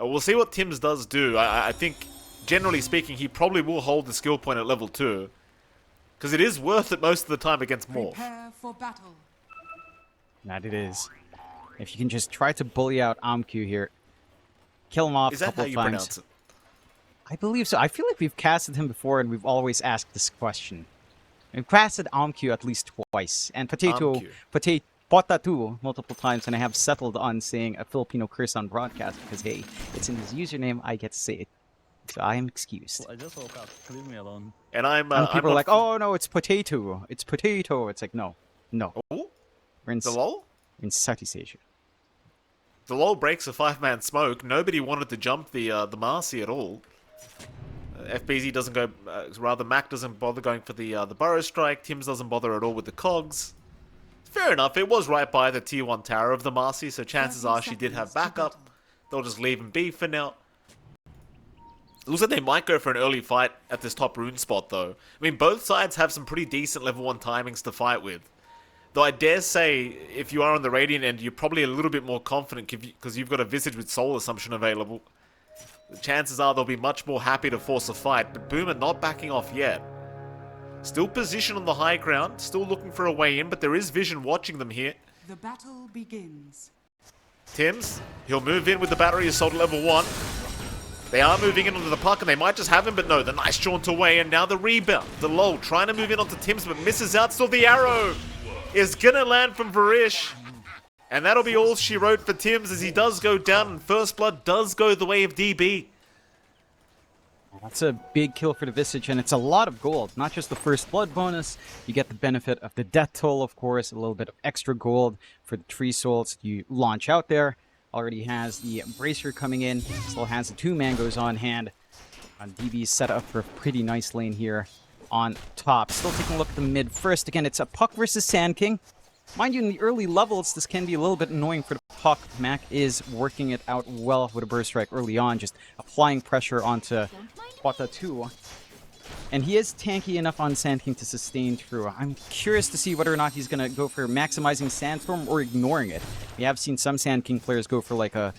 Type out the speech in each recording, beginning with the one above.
We'll see what Tims does do. I think, generally speaking, he probably will hold the skill point at level 2. Because it is worth it most of the time against Morph. Prepare for battle. That it is. If you can just try to bully out Amku here. Kill him off a couple of times. Is that how you pronounce it? I believe so. I feel like we've casted him before and we've always asked this question. We've casted Amku at least twice. And Dota2 multiple times, and I have settled on saying a Filipino curse on broadcast because, hey, it's in his username, I get to say it. So I am excused. Well, I just woke up. Leave me alone. And people are like, oh no, it's potato. It's potato. It's like, no. No. Oh? We're in the LOL? In Southeast Asia. The LOL breaks a 5-man smoke. Nobody wanted to jump the Marcy at all. FBZ doesn't go, rather Mac doesn't bother going for the Burrow Strike. Tims doesn't bother at all with the Cogs. Fair enough, it was right by the tier 1 tower of the Marcy, so chances are she did have backup. They'll just leave him be for now. It looks like they might go for an early fight at this top rune spot though. I mean, both sides have some pretty decent level 1 timings to fight with. Though I dare say, if you are on the Radiant end, you're probably a little bit more confident because you've got a Visage with Soul Assumption available. The chances are they'll be much more happy to force a fight, but Boom are not backing off yet. Still positioned on the high ground, still looking for a way in, but there is Vision watching them here. The battle begins. Tims, he'll move in with the battery assault at level 1. They are moving in onto the puck, and they might just have him, but no, the nice jaunt away, and now the rebound. The LOL trying to move in onto Tims, but misses out. Still the arrow is gonna land from Varish. And that'll be all she wrote for Tims as he does go down, and First Blood does go the way of DB. That's a big kill for the Visage, and it's a lot of gold. Not just the First Blood bonus, you get the benefit of the Death Toll, of course, a little bit of extra gold for the Tree Souls you launch out there. Already has the Embracer coming in, still has the 2 Mangoes on hand. DB's set up for a pretty nice lane here on top. Still taking a look at the mid first. Again, it's a Puck versus Sand King. Mind you, in the early levels, this can be a little bit annoying for the Puck. Mac is working it out well with a Burst Strike early on, just applying pressure onto Dota2. And he is tanky enough on Sand King to sustain through. I'm curious to see whether or not he's going to go for maximizing Sandstorm or ignoring it. We have seen some Sand King players go for like a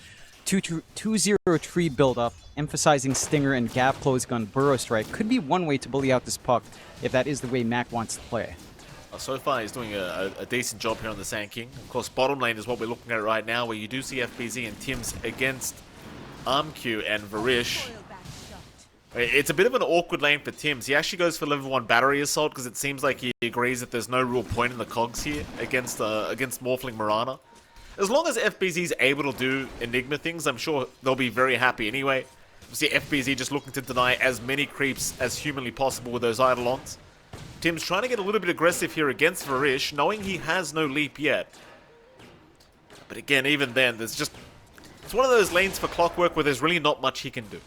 2-0 tree build-up, emphasizing Stinger and gap closing on Burrow Strike. Could be one way to bully out this Puck if that is the way Mac wants to play. So far, he's doing a decent job here on the Sand King. Of course, bottom lane is what we're looking at right now, where you do see FBZ and Tims against Amku and Varish. It's a bit of an awkward lane for Tims. He actually goes for level 1 battery assault because it seems like he agrees that there's no real point in the cogs here against Morphling Mirana. As long as FBZ's able to do Enigma things, I'm sure they'll be very happy anyway. You see FBZ just looking to deny as many creeps as humanly possible with those Eidolons. Tim's trying to get a little bit aggressive here against Varish, knowing he has no leap yet. But again, even then, there's just... It's one of those lanes for Clockwork where there's really not much he can do.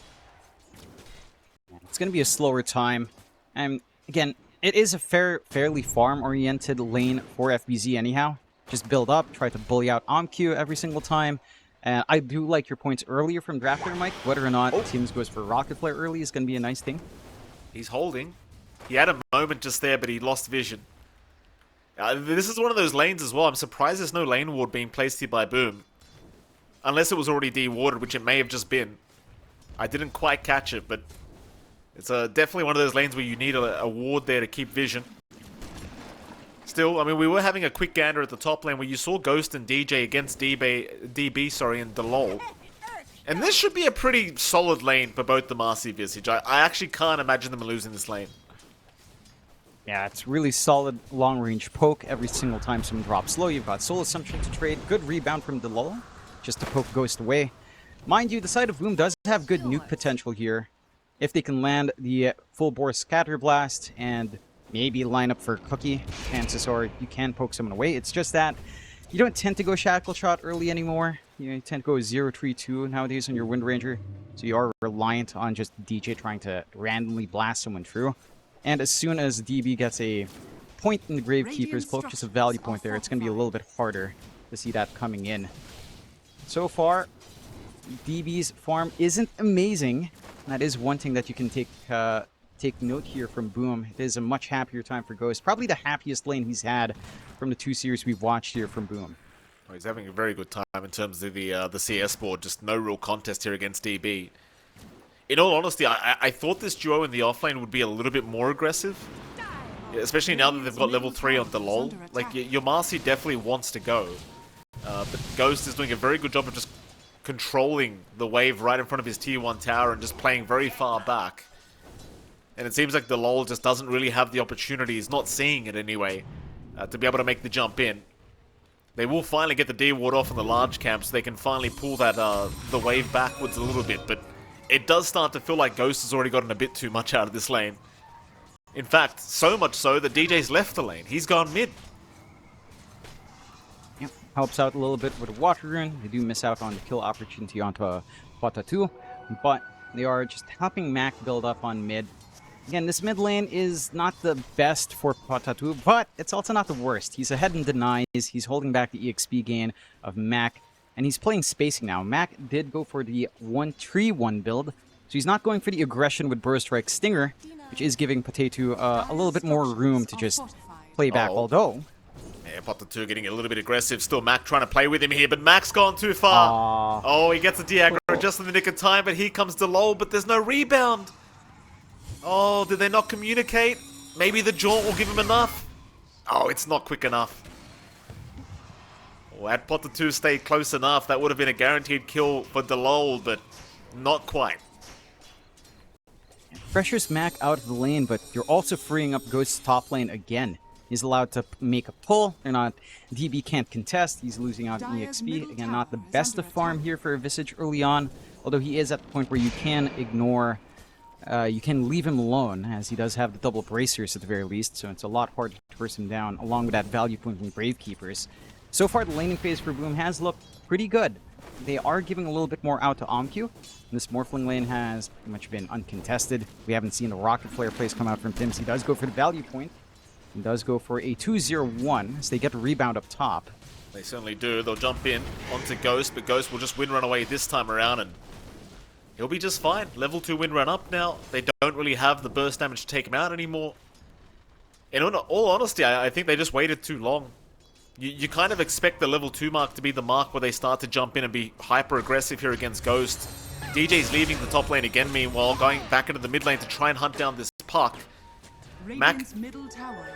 It's going to be a slower time. And again, it is a fairly farm-oriented lane for FBZ anyhow. Just build up, try to bully out Amku every single time. And I do like your points earlier from Drafter, Mike. Whether or not Tims goes for Rocket Flare early is going to be a nice thing. He's holding. He had a moment just there, but he lost vision. This is one of those lanes as well. I'm surprised there's no lane ward being placed here by Boom. Unless it was already de-warded, which it may have just been. I didn't quite catch it, but it's definitely one of those lanes where you need a ward there to keep vision. Still, I mean, we were having a quick gander at the top lane where you saw Ghost and DJ against DB, and DeLol. And this should be a pretty solid lane for both the Marcy Visage. I actually can't imagine them losing this lane. Yeah, it's really solid long-range poke every single time someone drops low. You've got Soul Assumption to trade. Good rebound from DeLol, just to poke Ghost away. Mind you, the side of Boom does have good nuke potential here. If they can land the full-bore Scatter Blast and maybe line up for Cookie, chances are you can poke someone away. It's just that you don't tend to go Shackle Shot early anymore. You tend to go 0-3-2 nowadays on your Wind Ranger. So you are reliant on just DJ trying to randomly blast someone through. And as soon as DB gets a point in the Gravekeeper's Cloak, just a value point there, it's going to be a little bit harder to see that coming in. So far, DB's farm isn't amazing. That is one thing that you can take note here from Boom. It is a much happier time for Ghost. Probably the happiest lane he's had from the 2 series we've watched here from Boom. Oh, he's having a very good time in terms of the CS board. Just no real contest here against DB. In all honesty, I thought this duo in the offlane would be a little bit more aggressive. Yeah, especially now that they've got level 3 on the LoL. Like, your Marcy definitely wants to go. But Ghost is doing a very good job of just controlling the wave right in front of his tier 1 tower and just playing very far back. And it seems like the LoL just doesn't really have the opportunity, he's not seeing it anyway, to be able to make the jump in. They will finally get the D ward off in the large camp so they can finally pull that the wave backwards a little bit, but it does start to feel like Ghost has already gotten a bit too much out of this lane. In fact, so much so that DJ's left the lane. He's gone mid. Yep, helps out a little bit with the water rune. They do miss out on the kill opportunity onto Dota2, but they are just helping Mac build up on mid. Again, this mid lane is not the best for Dota2, but it's also not the worst. He's ahead in denies, he's holding back the EXP gain of Mac, and he's playing spacing now. Mac did go for the 1-3-1 build, so he's not going for the aggression with Burst Strike Stinger, which is giving Potato a little bit more room to just play back, although... Yeah, Dota2 getting a little bit aggressive. Still Mac trying to play with him here, but Mac's gone too far. Oh, he gets a de-aggro just in the nick of time, but here comes Delol, but there's no rebound. Oh, did they not communicate? Maybe the jaunt will give him enough. Oh, it's not quick enough. Oh, had Dota2 stayed close enough, that would have been a guaranteed kill for Delol, but not quite. Pressures Mac out of the lane, but you're also freeing up Ghost's top lane again. He's allowed to make a pull. They're not... DB can't contest. He's losing out on EXP. Again, not the best of farm here for Visage early on, although he is at the point where you can ignore... you can leave him alone, as he does have the double bracers at the very least, so it's a lot harder to force him down, along with that value point from Gravekeepers. So far, the laning phase for Boom has looked pretty good. They are giving a little bit more out to Omq. This Morphling lane has pretty much been uncontested. We haven't seen the Rocket Flare plays come out from Tims. He does go for the value point. He does go for a 2-0-1, as they get a rebound up top. They certainly do. They'll jump in onto Ghost, but Ghost will just win run away this time around, and he'll be just fine. Level 2 win run up now. They don't really have the burst damage to take him out anymore. In all honesty, I think they just waited too long. You kind of expect the level 2 mark to be the mark where they start to jump in and be hyper-aggressive here against Ghost. DJ's leaving the top lane again, meanwhile, going back into the mid lane to try and hunt down this puck. Mac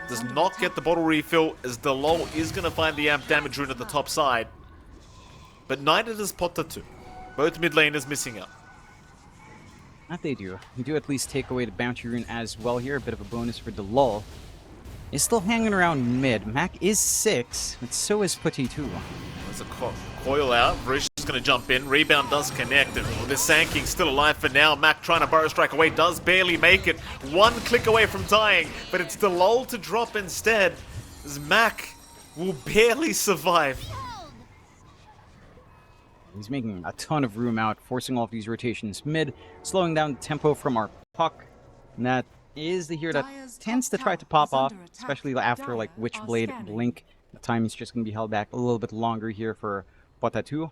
does not get the bottle refill, as Delol is going to find the amp damage rune at the top side. But neither does Dota2. Both mid laners missing out. That they do. You do at least take away the bounty rune as well here. A bit of a bonus for Delol. He's still hanging around mid. Mac is 6, but so is Putty 2. There's a coil out. Vrish is going to jump in. Rebound does connect. And the Sand King's still alive for now. Mac trying to burrow strike away. Does barely make it. One click away from dying. But it's Delol to drop instead, as Mac will barely survive. He's making a ton of room out, forcing all of these rotations mid, slowing down the tempo from our puck. And that is the hero that tends to try to pop off, especially after like Witchblade Blink. The time is just going to be held back a little bit longer here for Dota2.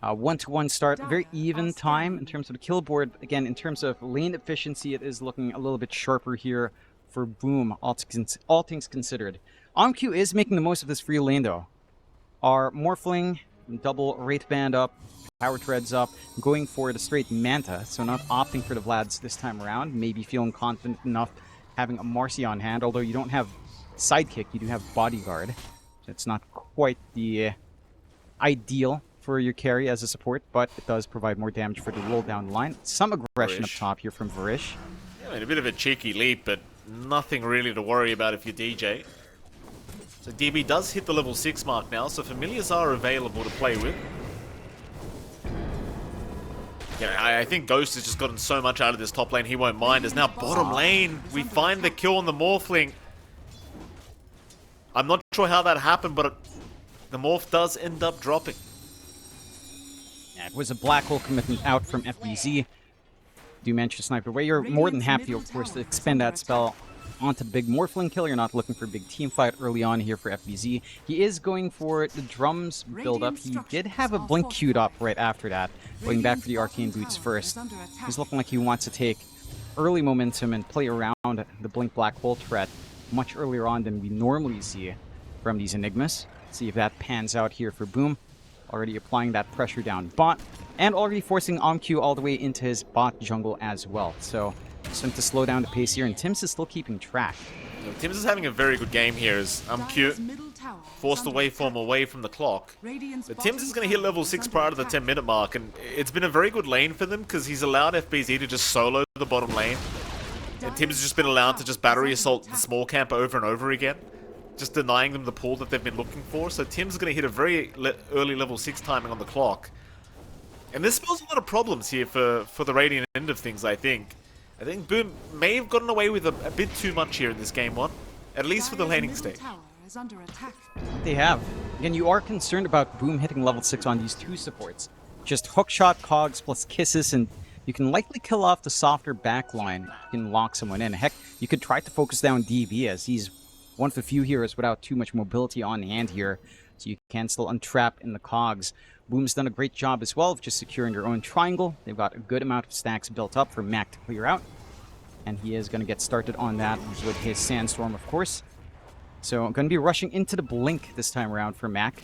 1-to-1 start, very even time in terms of the kill board. Again, in terms of lane efficiency, it is looking a little bit sharper here for Boom, all things considered. Omq is making the most of this free lane though. Our Morphling, double Wraith Band up, Power Treads up, going for the straight Manta, so not opting for the Vlads this time around, maybe feeling confident enough having a Marcy on hand, although you don't have Sidekick, you do have Bodyguard, so it's not quite the ideal for your carry as a support, but it does provide more damage for the roll down the line. Some aggression up top here from Varish. Yeah, I mean, a bit of a cheeky leap, but nothing really to worry about if you're DJ. So DB does hit the level 6 mark now, so familiars are available to play with. Yeah, I think Ghost has just gotten so much out of this top lane he won't mind. As now bottom lane, we find the kill on the Morphling. I'm not sure how that happened, but the Morph does end up dropping. Yeah, it was a black hole commitment out from FBZ. Do mention Sniper Away. You're more than happy, of course, to expend that spell onto the big Morphling kill. You're not looking for a big team fight early on here for FBZ. He is going for the drums build up. He did have a blink queued up right after that, going back for the arcane boots first. He's looking like he wants to take early momentum and play around the blink black hole threat much earlier on than we normally see from these Enigmas. See if that pans out here for Boom. Already applying that pressure down bot, and already forcing OmQ all the way into his bot jungle as well. So, starting to slow down the pace here, and Tims is still keeping track. Tims is having a very good game here as Dire's cute. middle tower Forced the is under waveform attack. away from the clock. Radiant's But Tims bottom is going to hit tower level is 6 under prior to the attack. 10-minute mark, and it's been a very good lane for them because he's allowed FBZ to just solo the bottom lane. And Tims has just been allowed to just battery assault the small camp over and over again, just denying them the pull that they've been looking for. So Tims is going to hit a very early level 6 timing on the clock. And this spells a lot of problems here for the Radiant end of things, I think. I think Boom may have gotten away with a bit too much here in this game 1, at least for the Dire's laning middle stage. tower is under attack. They have. Again, you are concerned about Boom hitting level 6 on these two supports. Just hookshot, cogs, plus kisses, and you can likely kill off the softer backline. You can lock someone in. Heck, you could try to focus down DB as he's one of the few heroes without too much mobility on hand here. So you can still untrap in the cogs. Boom's done a great job as well of just securing their own triangle. They've got a good amount of stacks built up for Mac to clear out. And he is going to get started on that with his Sandstorm, of course. So I'm going to be rushing into the Blink this time around for Mac.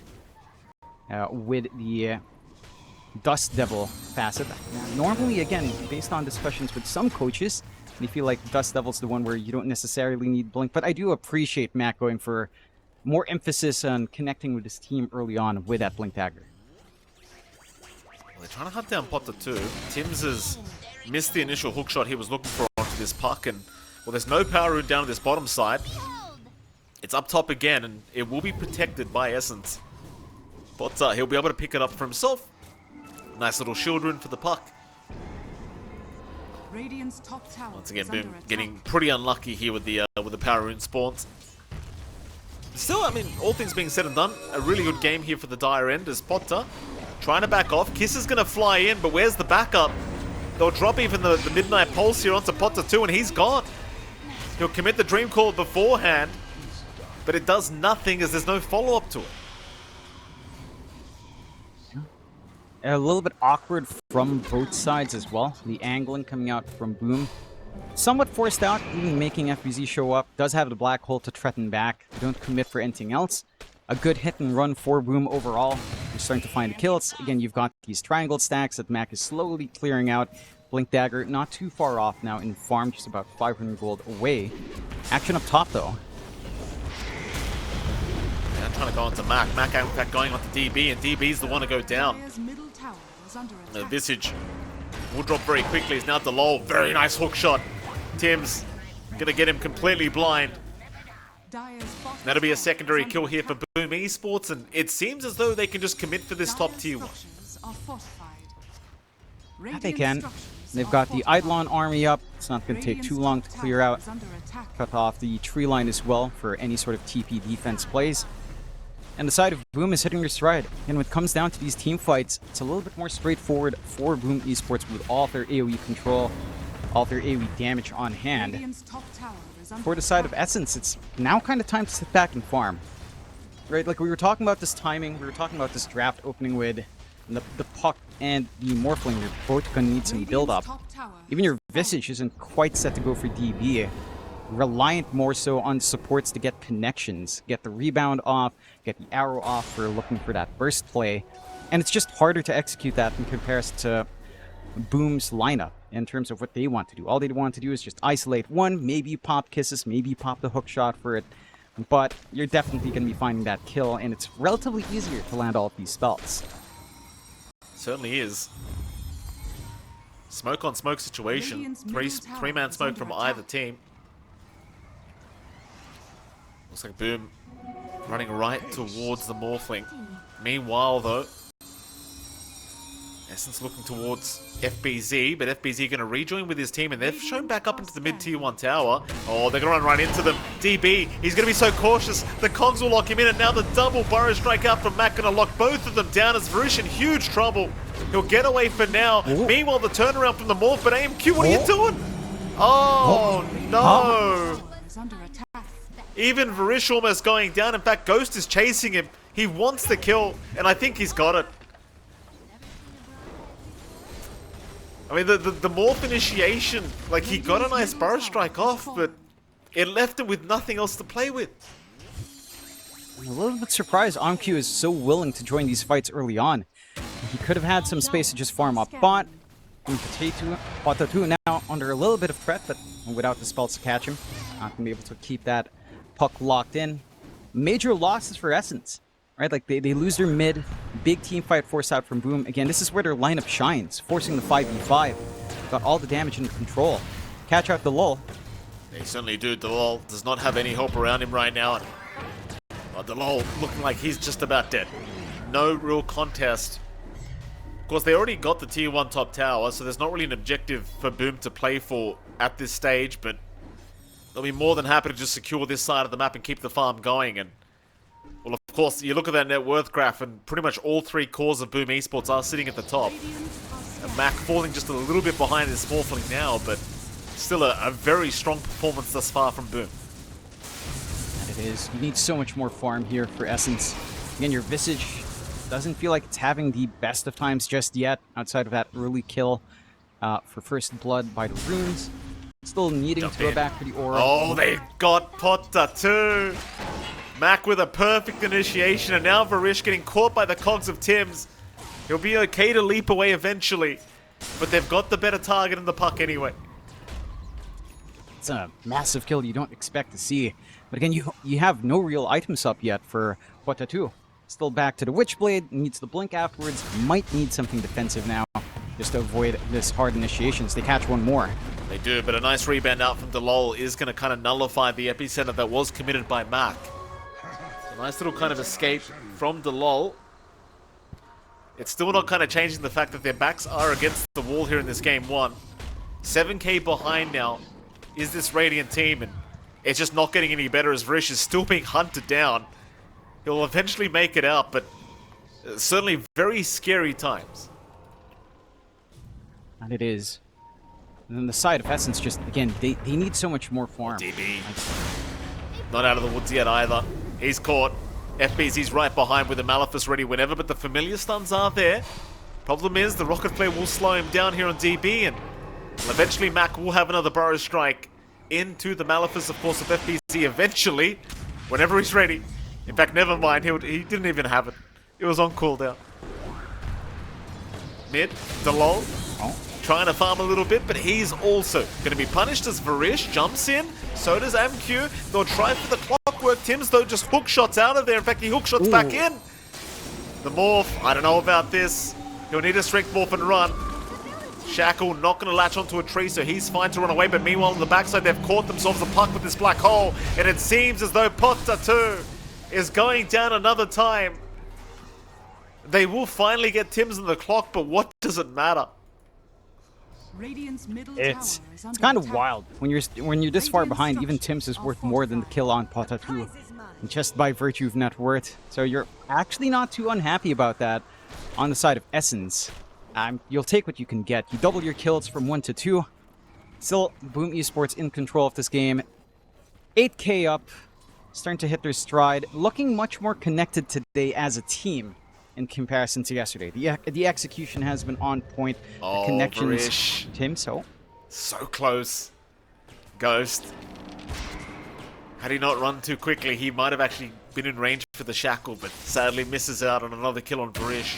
With the Dust Devil facet. Normally, again, based on discussions with some coaches, they feel like Dust Devil's the one where you don't necessarily need Blink. But I do appreciate Mac going for more emphasis on connecting with his team early on with that Blink Dagger. Well, they're trying to hunt down Potter too. Tims has missed the initial hook shot he was looking for onto this puck, and well, there's no power route down to this bottom side. It's up top again, and it will be protected by Essence. But he'll be able to pick it up for himself. Nice little shield rune for the puck. Radiant's top tower Once again, is under Boom attack. getting pretty unlucky here with the power rune spawns. Still, I mean, all things being said and done, a really good game here for the Dire end as Potter trying to back off. Kiss is going to fly in, but where's the backup? They'll drop even the Midnight Pulse here onto Potter too, and he's gone. He'll commit the Dream Call beforehand, but it does nothing as there's no follow-up to it. A little bit awkward from both sides as well. The angling coming out from Boom. Somewhat forced out, even making FBZ show up. Does have the Black Hole to threaten back. They don't commit for anything else. A good hit and run for Boom overall. You're starting to find the kills. Again, you've got these triangle stacks that Mac is slowly clearing out. Blink Dagger not too far off now in farm, just about 500 gold away. Action up top though. I'm trying to go onto Mac. Mac, in fact, going onto DB, and DB's the one to go down. Dire's middle tower is under The attack. Visage will drop very quickly. He's now at the lull. Very nice hook shot. Tims gonna get him completely blind. Dire's bottom That'll be a tower secondary is under kill here for attack. Boom Esports, and it seems as though they can just commit for this top Dire's tier one. structures are fortified. Yeah, they Radiant can. structures They've are got the fortified. Eidolon army up. It's not going to take Radiant's too long top to clear tower out. is under attack. Cut off the tree line as well for any sort of TP defense plays. And the side of Boom is hitting their stride. And when it comes down to these team fights, it's a little bit more straightforward for Boom Esports with all their AoE control, all their AoE damage on hand. Radiant's top tower is under For the side of attack. Essence, it's now kind of time to sit back and farm. Right, like we were talking about this timing, we were talking about this draft opening with the Puck and the Morphling. You're both going to need some Radiant's build-up. top tower Even your is Visage isn't quite set to go for DB. Reliant more so on supports to get connections, get the rebound off, get the arrow off for looking for that burst play. And it's just harder to execute that in comparison to Boom's lineup in terms of what they want to do. All they want to do is just isolate one, maybe pop kisses, maybe pop the hook shot for it. But you're definitely going to be finding that kill, and it's relatively easier to land all of these spells. Certainly is. Smoke on smoke situation. Radiant's middle tower Three-man is smoke under from attack. either team. Looks like Boom running right towards the Morphling. Meanwhile, though, Essence looking towards FBZ, but FBZ going to rejoin with his team, and they've shown back up into the mid-tier 1 tower. Oh, they're going to run right into them. DB, he's going to be so cautious. The Cogs will lock him in, and now the double Burrow Strike out from Mac going to lock both of them down as Varush in huge trouble. He'll get away for now. Meanwhile, the turnaround from the Morph, but AMQ, what are you doing? Oh, no. is under attack. Even Varish almost going down. In fact, Ghost is chasing him. He wants the kill, and I think he's got it. I mean, the Morph initiation, like, he got a nice Burrow Strike off, but it left him with nothing else to play with. I'm a little bit surprised OmQ is so willing to join these fights early on. He could have had some space to just farm up bot. Dota2 now under a little bit of threat, but without the spells to catch him. Not going to be able to keep that puck locked in. Major losses for Essence, right? Like, they lose their mid. Big team fight forced out from Boom. Again, this is where their lineup shines, forcing the 5v5. Got all the damage under control. Catch out the lull. They certainly do. Delol does not have any hope around him right now. Delol looking like he's just about dead. No real contest. Of course, they already got the tier 1 top tower, so there's not really an objective for Boom to play for at this stage, but they'll be more than happy to just secure this side of the map and keep the farm going. And, well, of course, you look at that net worth graph, and pretty much all 3 cores of Boom Esports are sitting at the top. And Mac falling just a little bit behind his Smallfling now, but still a very strong performance thus far from Boom. And it is. You need so much more farm here for Essence. Again, your Visage doesn't feel like it's having the best of times just yet, outside of that early kill for First Blood by the runes. Still needing to go back for the aura. Oh, they got Dota2! Mac with a perfect initiation, and now Varish getting caught by the cogs of Tim's. He'll be okay to leap away eventually, but they've got the better target in the puck anyway. It's a massive kill you don't expect to see. But again, you have no real items up yet for Dota2. Still back to the Witchblade, needs the blink afterwards, might need something defensive now, just to avoid this hard initiations. They catch one more. They do, but a nice rebound out from Delol is going to kind of nullify the epicenter that was committed by Mac. A nice little kind of escape from Delol. It's still not kind of changing the fact that their backs are against the wall here in this game 1. 7k behind now is this Radiant team, and it's just not getting any better as Varish is still being hunted down. He'll eventually make it out, but certainly very scary times. And it is. And then the side of Essence just, again, they need so much more farm. DB. Not out of the woods yet either. He's caught. FBZ's right behind with the Malefice ready whenever, but the familiar stuns are there. Problem is, the Rocket Flare will slow him down here on DB, and eventually Mac will have another Burrow Strike into the Malefice, of course, of FBZ eventually, whenever he's ready. In fact, never mind, he didn't even have it. It was on cooldown. Mid, Delol, trying to farm a little bit, but he's also going to be punished as Varish jumps in. So does MQ. They'll try for the clockwork. Tim's, though, just hook shots out of there. In fact, he hook shots back in. The Morph, I don't know about this. He'll need a Strength Morph and run. Shackle not going to latch onto a tree, so he's fine to run away. But meanwhile, on the backside, they've caught themselves a puck with this black hole. And it seems as though Dota2 is going down another time. They will finally get Tim's in the clock, but what does it matter? Radiant's middle It's tower is under kind of attack. wild when you're this far behind. Even Tim's is worth more than the kill on Dota2, just by virtue of net worth. So you're actually not too unhappy about that on the side of Essence. You'll take what you can get. You double your kills from 1 to 2. Still, Boom Esports in control of this game. 8k up, starting to hit their stride. Looking much more connected today as a team in comparison to yesterday. The execution has been on point. The connections. Varish. Tim, so close. Ghost. Had he not run too quickly, he might have actually been in range for the Shackle, but sadly misses out on another kill on Varish.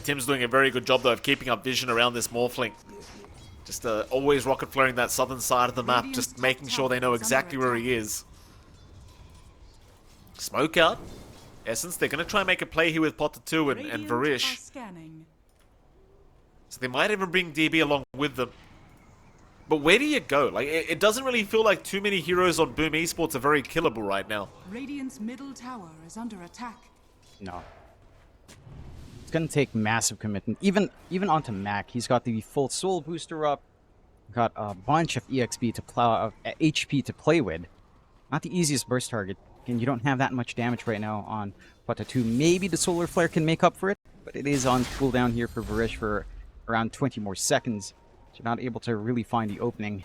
Tim's doing a very good job, though, of keeping up vision around this Morphling. Just always rocket flaring that southern side of the map, just making sure they know exactly where he is. Smoke out. Essence, they're going to try and make a play here with Dota2 and Varish. So they might even bring DB along with them. But where do you go? Like, it doesn't really feel like too many heroes on Boom Esports are very killable right now. Radiant's middle tower is under attack. no. It's gonna take massive commitment. Even onto Mac, he's got the full soul booster up. Got a bunch of EXP to plow, HP to play with. Not the easiest burst target. And you don't have that much damage right now on Dota2. Maybe the solar flare can make up for it, but it is on cooldown here for Varish for around 20 more seconds. So you're not able to really find the opening.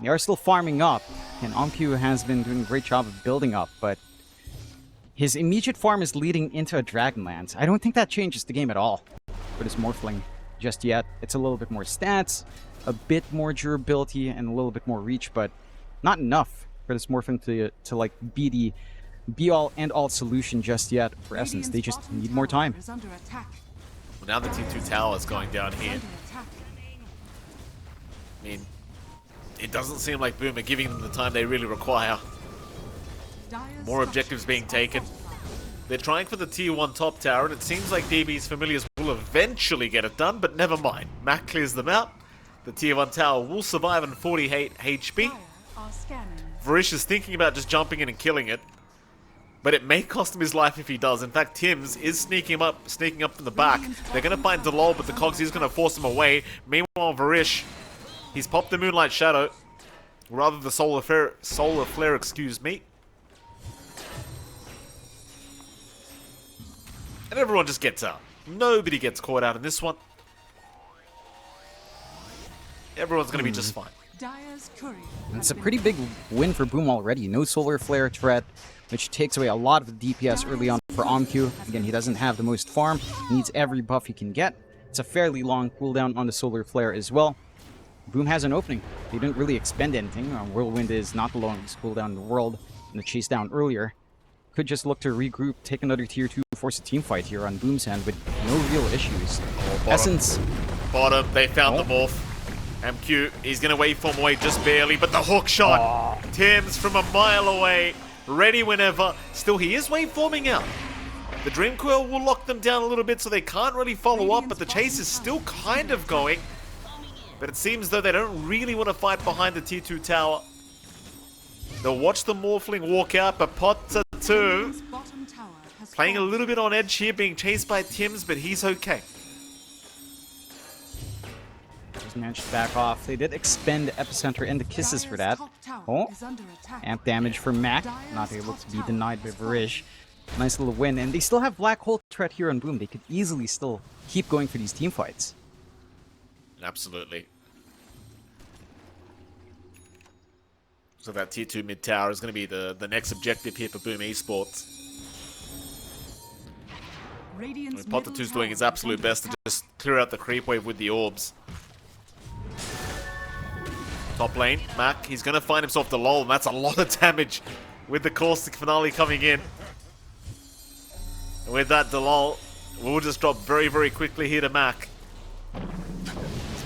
They are still farming up, and OmQ has been doing a great job of building up, but his immediate farm is leading into a Dragonlance. I don't think that changes the game at all for this Morphling just yet. It's a little bit more stats, a bit more durability, and a little bit more reach, but not enough for this Morphin to like be the be-all and all solution just yet for Essence. They just need more time. Is under attack. Well, now the T2 tower is going down here. Under attack. I mean, it doesn't seem like Boom are giving them the time they really require. Dire's More objectives being taken. They're trying for the tier 1 top tower, and it seems like DB's Familiars will eventually get it done, but never mind. Mac clears them out. The tier 1 tower will survive on 48 HP. Dire are scanning. Varish is thinking about just jumping in and killing it, but it may cost him his life if he does. In fact, Tim's is sneaking up from the back. They're going to find Delol, but the Cogs is going to force him away. Meanwhile, Varish, he's popped the Moonlight Shadow, rather the Solar Flare, excuse me. And everyone just gets out. Nobody gets caught out in this one. Everyone's going to be just fine. Dire's courier. It's a pretty big win for Boom already. No Solar Flare threat, which takes away a lot of the DPS early on for Omq. Again, he doesn't have the most farm. He needs every buff he can get. It's a fairly long cooldown on the Solar Flare as well. Boom has an opening. They didn't really expend anything. Whirlwind is not the longest cooldown in the world, and the chase down earlier. Could just look to regroup, take another tier 2, force a team fight here on Boom's hand with no real issues. Essence. Bottom, they found the morph. MQ, he's going to waveform away just barely, but the hook shot. Tim's from a mile away, ready whenever. Still, he is waveforming out. The Dream Coil will lock them down a little bit so they can't really follow up, but the chase is still kind of going. But it seems though they don't really want to fight behind the T2 tower. They'll watch the Morphling walk out, but Potter 2 Radiant's bottom tower has playing a fallen. little bit on edge here, being chased by Tim's, but he's okay. Just managed to back off. They did expend Epicenter and the Kisses for that. Dire's top tower Oh, is under attack. amp damage for Mac. Not able to be denied by Varish. Nice little win. And they still have Black Hole threat here on Boom. They could easily still keep going for these team fights. Absolutely. So that tier 2 mid tower is going to be the next objective here for Boom Esports. Radiant's Potter middle 2's doing tower his is absolute under best to attack. just clear out the creep wave with the orbs. Top lane, Mac, he's going to find himself the lull, and that's a lot of damage with the Caustic Finale coming in. And with that, Delol will just drop very, very quickly here to Mac.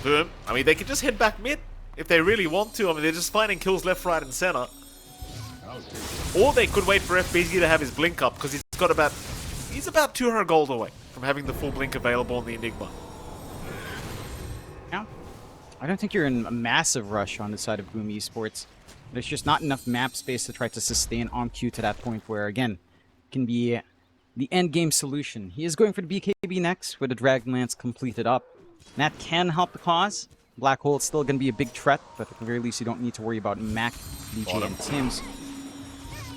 Boom. I mean, they could just head back mid if they really want to. I mean, they're just finding kills left, right, and center. Or they could wait for FBZ to have his blink up, because he's about 200 gold away from having the full blink available on the Enigma. Yeah. I don't think you're in a massive rush on the side of Boom Esports. There's just not enough map space to try to sustain OMQ to that point where, again, can be the end game solution. He is going for the BKB next with the Dragonlance completed up. That can help the cause. Black Hole is still going to be a big threat, but at the very least you don't need to worry about Mac, DJ, and Tim's.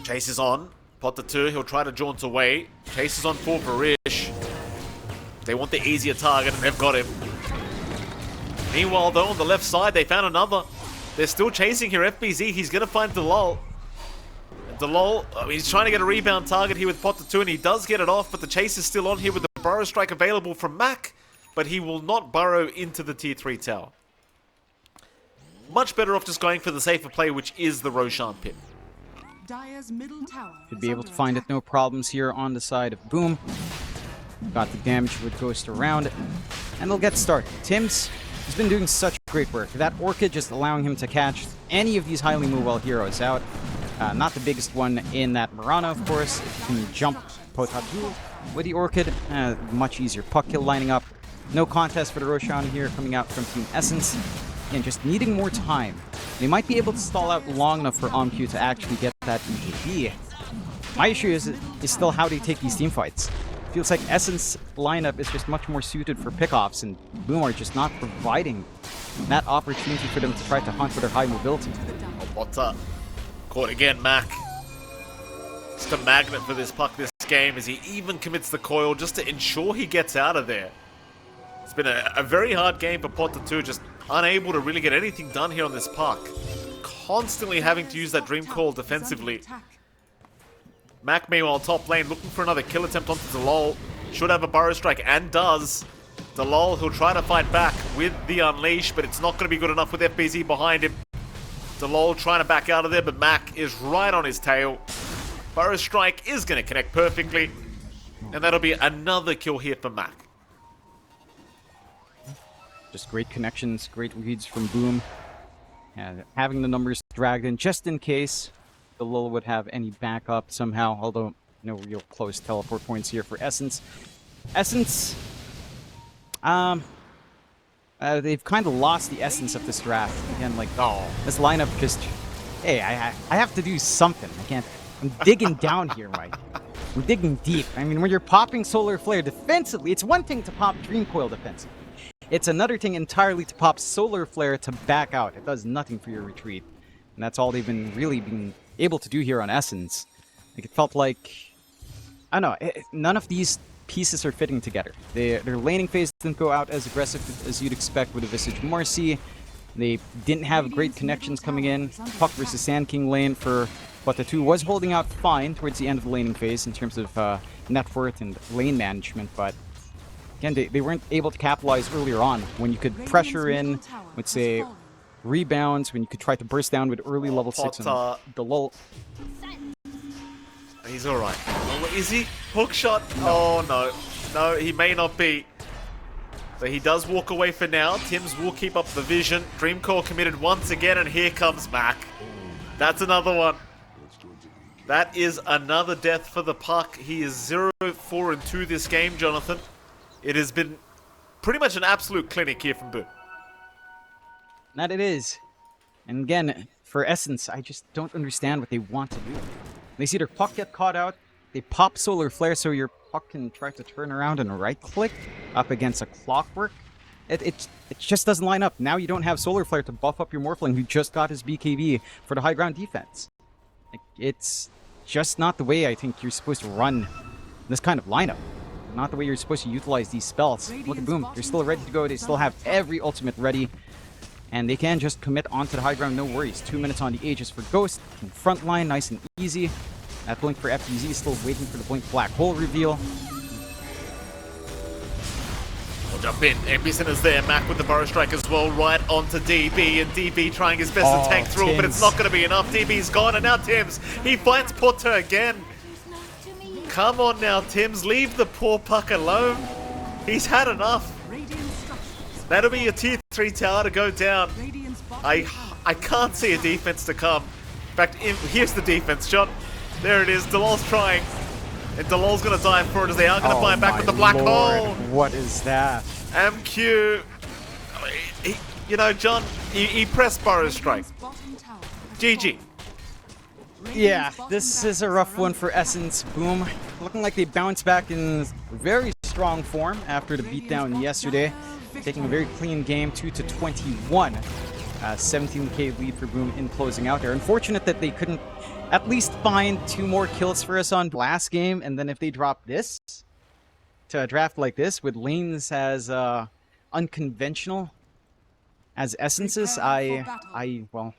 Chase is on. Potter 2, he'll try to jaunt away. Chase is on for Varish. They want the easier target, and they've got him. Meanwhile, though, on the left side, they found another. They're still chasing here. FBZ, he's going to find Delol. And Delol, he's trying to get a rebound target here with Potter 2, and he does get it off, but the chase is still on here with the Burrow Strike available from Mac, but he will not burrow into the tier 3 tower. Much better off just going for the safer play, which is the Roshan pit. Dire's middle tower Should is be able under to find it attack. no problems here on the side of Boom. Got the damage with Ghost around it. And they'll get started. Tim's has been doing such great work. That Orchid just allowing him to catch any of these highly mobile heroes out. Not the biggest one in that Mirana, of course. Can jump Potatu with the Orchid. Much easier puck kill lining up. No contest for the Roshan here coming out from Team Essence. And just needing more time. They might be able to stall out long enough for OMQ to actually get that EKB. My issue is still how they take these team fights. Feels like Essence lineup is just much more suited for pickoffs, and Boom are just not providing that opportunity for them to try to hunt with their high mobility. Potter caught again, Mac. Just a magnet for this puck this game as he even commits the coil just to ensure he gets out of there. It's been a very hard game for Potter 2, just unable to really get anything done here on this puck. Constantly having to use that Dream Coil defensively. Mac, meanwhile, top lane, looking for another kill attempt onto Delol. Should have a Burrow Strike, and does. Delol, he'll try to fight back with the Unleash, but it's not going to be good enough with FBZ behind him. DeLol trying to back out of there, but Mac is right on his tail. Burrow Strike is going to connect perfectly. And that'll be another kill here for Mac. Just great connections, great reads from Boom. And having the numbers dragged in just in case the Lil would have any backup somehow, although no real close teleport points here for Essence. Essence, they've kind of lost the essence of this draft. Again, like, this lineup just, hey, I have to do something. I can't, I'm digging down here, Mike. I'm digging deep. I mean, when you're popping Solar Flare defensively, it's one thing to pop Dream Coil defensively. It's another thing entirely to pop Solar Flare to back out. It does nothing for your retreat. And that's all they've been really been able to do here on Essence. Like, it felt like, I don't know, none of these pieces are fitting together. Their laning phase didn't go out as aggressive as you'd expect with a Visage Marcy. They didn't have great connections coming in. Puck versus Sand King lane for Dota2 was holding out fine towards the end of the laning phase in terms of net worth and lane management, but again, they weren't able to capitalize earlier on when you could pressure in with, say, rebounds, when you could try to burst down with early level 6 and the lull. He's alright. Oh, is he? Hook shot? Oh, no. No, he may not be. So he does walk away for now. Tims will keep up the vision. Dreamcore committed once again, and here comes Mac. That's another one. That is another death for the puck. He is 0-4-2 this game, Jonathan. It has been pretty much an absolute clinic here from Boom. That it is. And again, for Essence, I just don't understand what they want to do. They see their puck get caught out, they pop Solar Flare so your puck can try to turn around and right-click up against a Clockwork. It just doesn't line up. Now you don't have Solar Flare to buff up your Morphling who just got his BKB for the high ground defense. It's just not the way I think you're supposed to run this kind of lineup. Not the way you're supposed to utilize these spells. Look at Boom. They're still ready to go. They still have every ultimate ready. And they can just commit onto the high ground, no worries. 2 minutes on the Aegis for Ghost. In front line, nice and easy. That blink for FTZ is still waiting for the blink black hole reveal. We'll jump in. Ambison is there. Mac with the Burrow Strike as well, right onto DB. And DB trying his best to tank through, but it's not going to be enough. DB's gone, and now Tims. He finds Porter again. Come on now, Tims. Leave the poor puck alone. He's had enough. That'll be your tier 3 tower to go down. I can't see a defense to come. In fact, here's the defense, John. There it is. DeLol's trying. And DeLol's going to dive for it as they are going to find back with the black hole. What is that? MQ. You know, John, he pressed Burrow Strike. GG. Yeah, this is a rough one for Essence. Boom. Looking like they bounced back in very strong form after the beatdown yesterday. Taking a very clean game, 2-21. 17k lead for Boom in closing out there. Unfortunate that they couldn't at least find 2 more kills for us on last game, and then if they drop this to a draft like this with lanes as unconventional as Essences, well,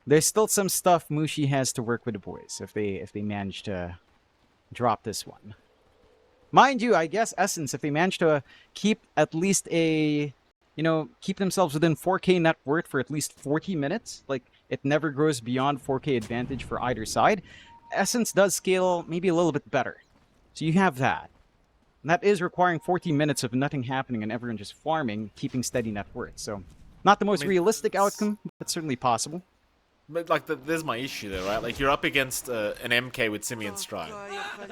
there's still some stuff Mushi has to work with the boys if they manage to drop this one. Mind you, I guess Essence, if they manage to keep at least keep themselves within 4k net worth for at least 40 minutes, like it never grows beyond 4k advantage for either side, Essence does scale maybe a little bit better. So you have that. And that is requiring 40 minutes of nothing happening and everyone just farming, keeping steady net worth. So not the most realistic outcome, but certainly possible. But like, there's my issue there, right? Like, you're up against an MK with Simian Stride.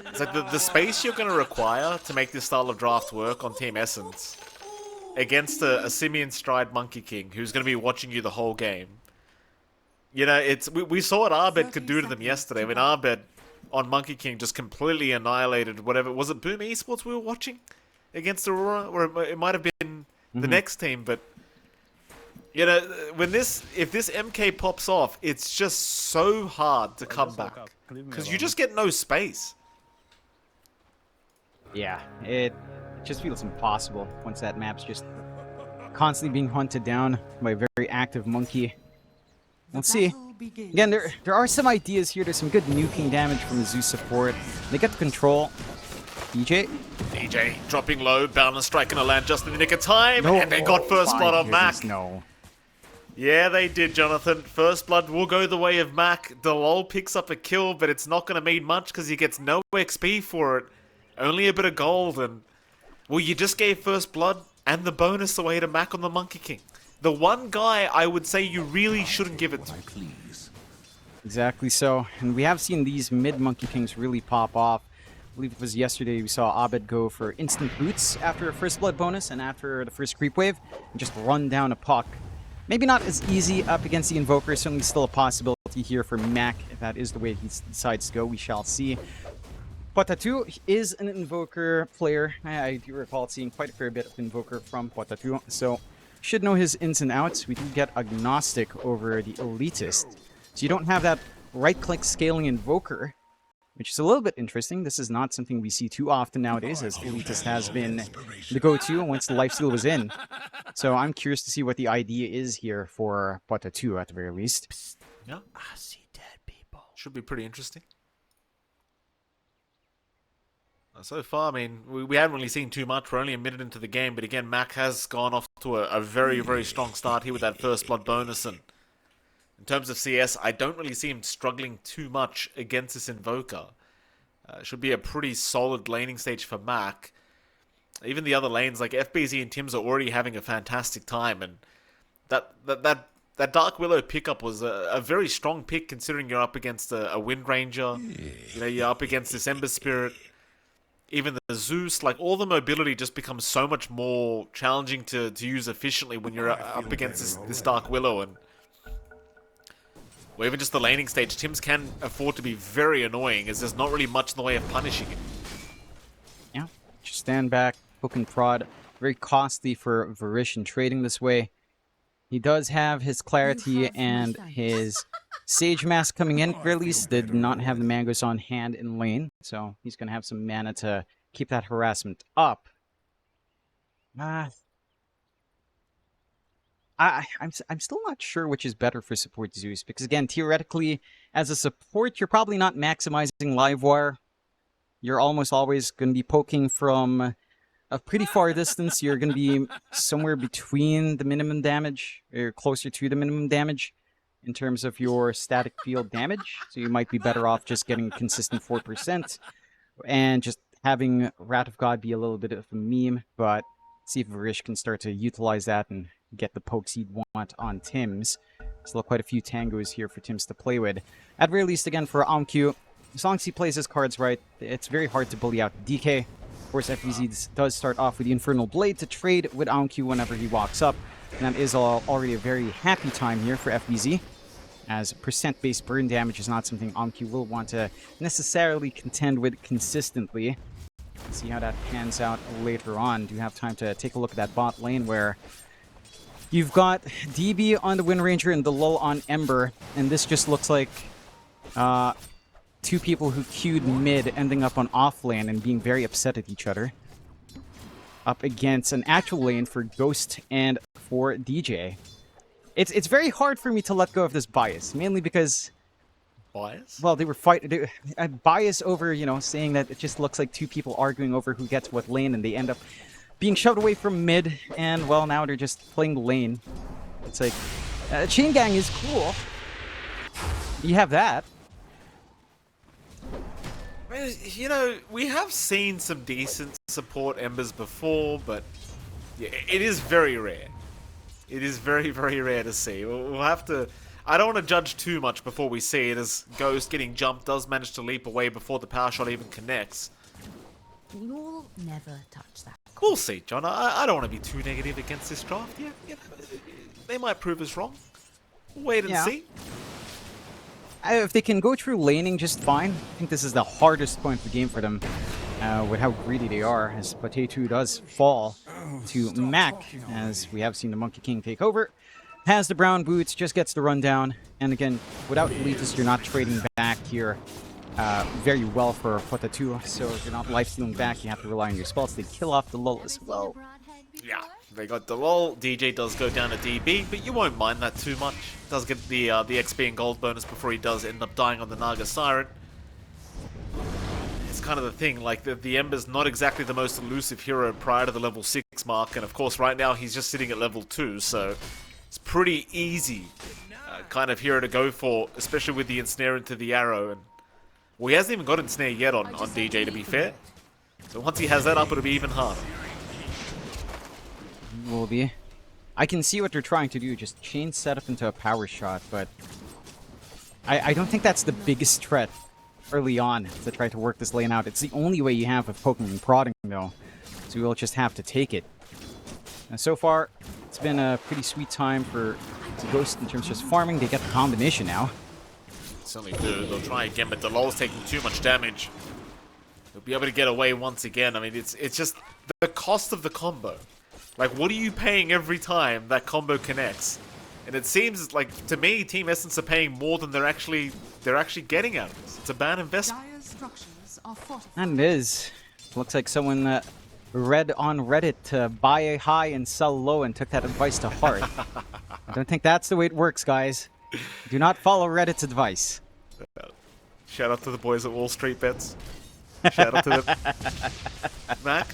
It's like the space you're going to require to make this style of draft work on Team Essence against a Simian Stride Monkey King who's going to be watching you the whole game. You know, we saw what Arbed could do to them yesterday. I mean, Arbed on Monkey King just completely annihilated whatever. Was it Boom Esports we were watching against Aurora? Or it might have been the next team, but you know, if this MK pops off, it's just so hard to come back because you just get no space. Yeah, it just feels impossible once that map's just constantly being hunted down by a very active monkey. Let's see. Again, there are some ideas here. There's some good nuking damage from the Zeus support. They get the control. DJ dropping low, balance strike gonna land just in the nick of time, and they got first spot on Mac. No. Yeah, they did, Jonathan. First blood will go the way of Mac. Delol picks up a kill, but it's not going to mean much because he gets no XP for it. Only a bit of gold, and... Well, you just gave first blood and the bonus away to Mac on the Monkey King. The one guy I would say you really shouldn't give it to. Exactly so. And we have seen these mid-Monkey Kings really pop off. I believe it was yesterday we saw Abed go for instant boots after a first blood bonus and after the first creep wave, and just run down a puck. Maybe not as easy up against the Invoker, certainly still a possibility here for Mac if that is the way he decides to go. We shall see. Dota2 is an Invoker player. I do recall seeing quite a fair bit of Invoker from Dota2, so should know his ins and outs. We do get Agnostic over the Elitist, so you don't have that right-click scaling Invoker, which is a little bit interesting. This is not something we see too often nowadays, as Elitist has been the go-to once the lifesteal was in. So I'm curious to see what the idea is here for Dota2 at the very least. Yeah. I see dead people. Should be pretty interesting. So far, I mean, we haven't really seen too much. We're only a minute into the game, but again, Mac has gone off to a very, very strong start here with that first blood bonus. And in terms of CS, I don't really see him struggling too much against this Invoker. Should be a pretty solid laning stage for Mac. Even the other lanes, like FBZ and Tims, are already having a fantastic time, and that Dark Willow pickup was a very strong pick considering you're up against a Wind Ranger. You know, you're up against this Ember Spirit. Even the Zeus, like all the mobility just becomes so much more challenging to use efficiently when you're up against this Dark Willow, and or even just the laning stage. Tims can afford to be very annoying as there's not really much in the way of punishing it. Yeah, just stand back, hook and prod. Very costly for Varish in trading this way. He does have his Clarity and his Sage Mask coming in. At least did not have the Mangoes on hand in lane, so he's going to have some mana to keep that harassment up. I'm still not sure which is better for support Zeus, because again, theoretically, as a support, you're probably not maximizing Livewire. You're almost always going to be poking from a pretty far distance. You're going to be somewhere between the minimum damage, or closer to the minimum damage, in terms of your static field damage. So you might be better off just getting a consistent 4%, and just having Wrath of God be a little bit of a meme, but see if Varish can start to utilize that and get the pokes he'd want on Tims. Still quite a few tangos here for Tims to play with. At very least, again, for Amq, as long as he plays his cards right, it's very hard to bully out DK. Of course, FBZ does start off with the Infernal Blade to trade with Amq whenever he walks up, and that is already a very happy time here for FBZ, as percent-based burn damage is not something Amq will want to necessarily contend with consistently. Let's see how that pans out later on. Do have time to take a look at that bot lane where you've got DB on the Wind Ranger and the Lull on Ember, and this just looks like two people who queued mid ending up on off lane and being very upset at each other. Up against an actual lane for Ghost and for DJ. It's very hard for me to let go of this bias, mainly because... Bias? Well, they were fighting... A bias over, you know, saying that it just looks like two people arguing over who gets what lane, and they end up being shoved away from mid, and, well, now they're just playing lane. It's like... Chain Gang is cool. You have that. You know, we have seen some decent support Embers before, but yeah, it is very rare. It is very, very rare to see. We'll have to... I don't want to judge too much before we see it, as Ghost getting jumped does manage to leap away before the power shot even connects. You'll never touch that. We'll see, John. I don't want to be too negative against this draft. Yeah, you know, they might prove us wrong. We'll wait and see. If they can go through laning just fine, I think this is the hardest point of the game for them, with how greedy they are, as Dota2 does fall to Mac, as we have seen the Monkey King take over. Has the brown boots, just gets the rundown, and again, without Elitist, you're not trading back here very well for Dota2, so if you're not lifestealing back, you have to rely on your spells. They kill off the lull as well. Yeah, they got the lull. DJ does go down to DB, but you won't mind that too much. Does get the XP and gold bonus before he does end up dying on the Naga Siren. It's kind of the thing, like the Ember's not exactly the most elusive hero prior to the level 6 mark, and of course right now he's just sitting at level 2, so It's pretty easy kind of hero to go for, especially with the ensnare into the arrow. And well, he hasn't even got ensnare yet on DJ, to be fair. So once he has that up, it'll be even harder. Will be. I can see what they're trying to do, just chain setup into a power shot, but I don't think that's the biggest threat early on to try to work this lane out. It's the only way you have of poking and prodding, though. So we'll just have to take it. And so far, it's been a pretty sweet time for Ghost in terms of just farming. They get the combination now. Certainly do. They'll try again, but Delol's taking too much damage. He'll be able to get away once again. I mean, it's just the cost of the combo. Like, what are you paying every time that combo connects? And it seems like, to me, Team Essence are paying more than they're actually getting out of this. It's a bad investment. Dire's structures are fortified. And it is. Looks like someone read on Reddit to buy high and sell low and took that advice to heart. I don't think that's the way it works, guys. Do not follow Reddit's advice. Shout out to the boys at Wall Street Bets. Shout out to them. Mac.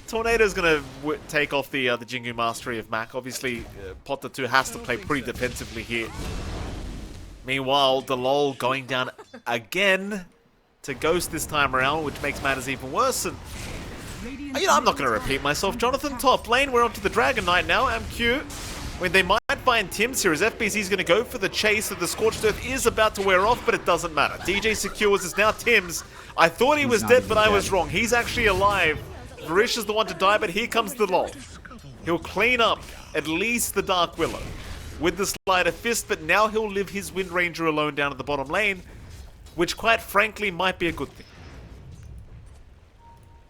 Tornado's going to take off the Jingu Mastery of Mac. Obviously, Dota2 has to play pretty defensively here. Meanwhile, Delol going down again to Ghost this time around, which makes matters even worse. And you know, I'm not going to repeat myself. Jonathan, top lane. We're onto the Dragon Knight now. MQ. I mean, they might find Tim's here as FBZ's going to go for the chase. So the Scorched Earth is about to wear off, but it doesn't matter. DJ secures is now Tim's. I thought he was dead, but I was wrong. He's actually alive. Varish is the one to die, but here comes the Delol. He'll clean up at least the Dark Willow with the Slider Fist, but now he'll live his Wind Ranger alone down at the bottom lane, which quite frankly might be a good thing.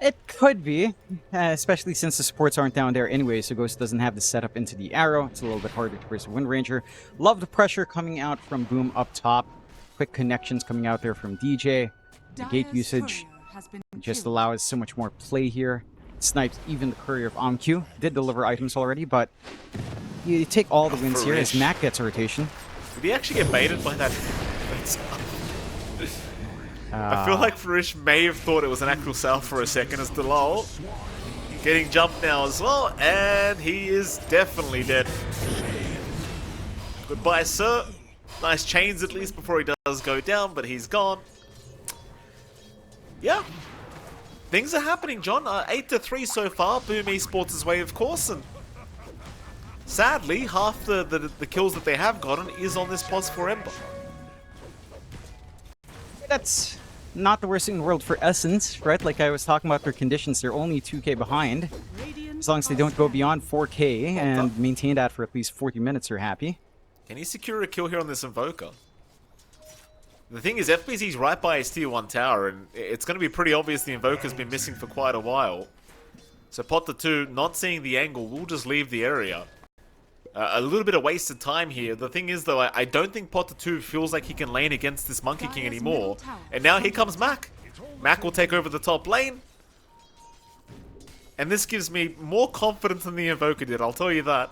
It could be, especially since the supports aren't down there anyway, so Ghost doesn't have the setup into the arrow. It's a little bit harder to versus Wind Ranger. Love the pressure coming out from Boom up top. Quick connections coming out there from DJ. The gate Dire's usage courier has been just killed. allows so much more play here. Snipes even the courier of OMQ. Did deliver items already, but you take all the wins here as Varish. Mac gets a rotation. Did he actually get baited by that? I feel like Varish may have thought it was an actual sell for a second as Delol getting jumped now as well, and he is definitely dead. Goodbye, sir. Nice chains at least before he does go down, but he's gone. Yeah. Things are happening, John. 8-3 so far. Boom Esports' way, of course, and sadly, half the kills that they have gotten is on this pos for Ember. That's not the worst thing in the world for Essence, right? Like I was talking about their conditions, they're only 2k behind. As long as they don't go beyond 4k and maintain that for at least 40 minutes, they're happy. Can he secure a kill here on this Invoker? The thing is, FBZ's right by his tier 1 tower, and it's going to be pretty obvious the Invoker's been missing for quite a while. So Dota2, not seeing the angle, will just leave the area. A little bit of wasted time here. The thing is, though, I don't think Dota2 feels like he can lane against this Monkey King anymore. And now here comes Mac. Mac will take over the top lane. And this gives me more confidence than the Invoker did, I'll tell you that.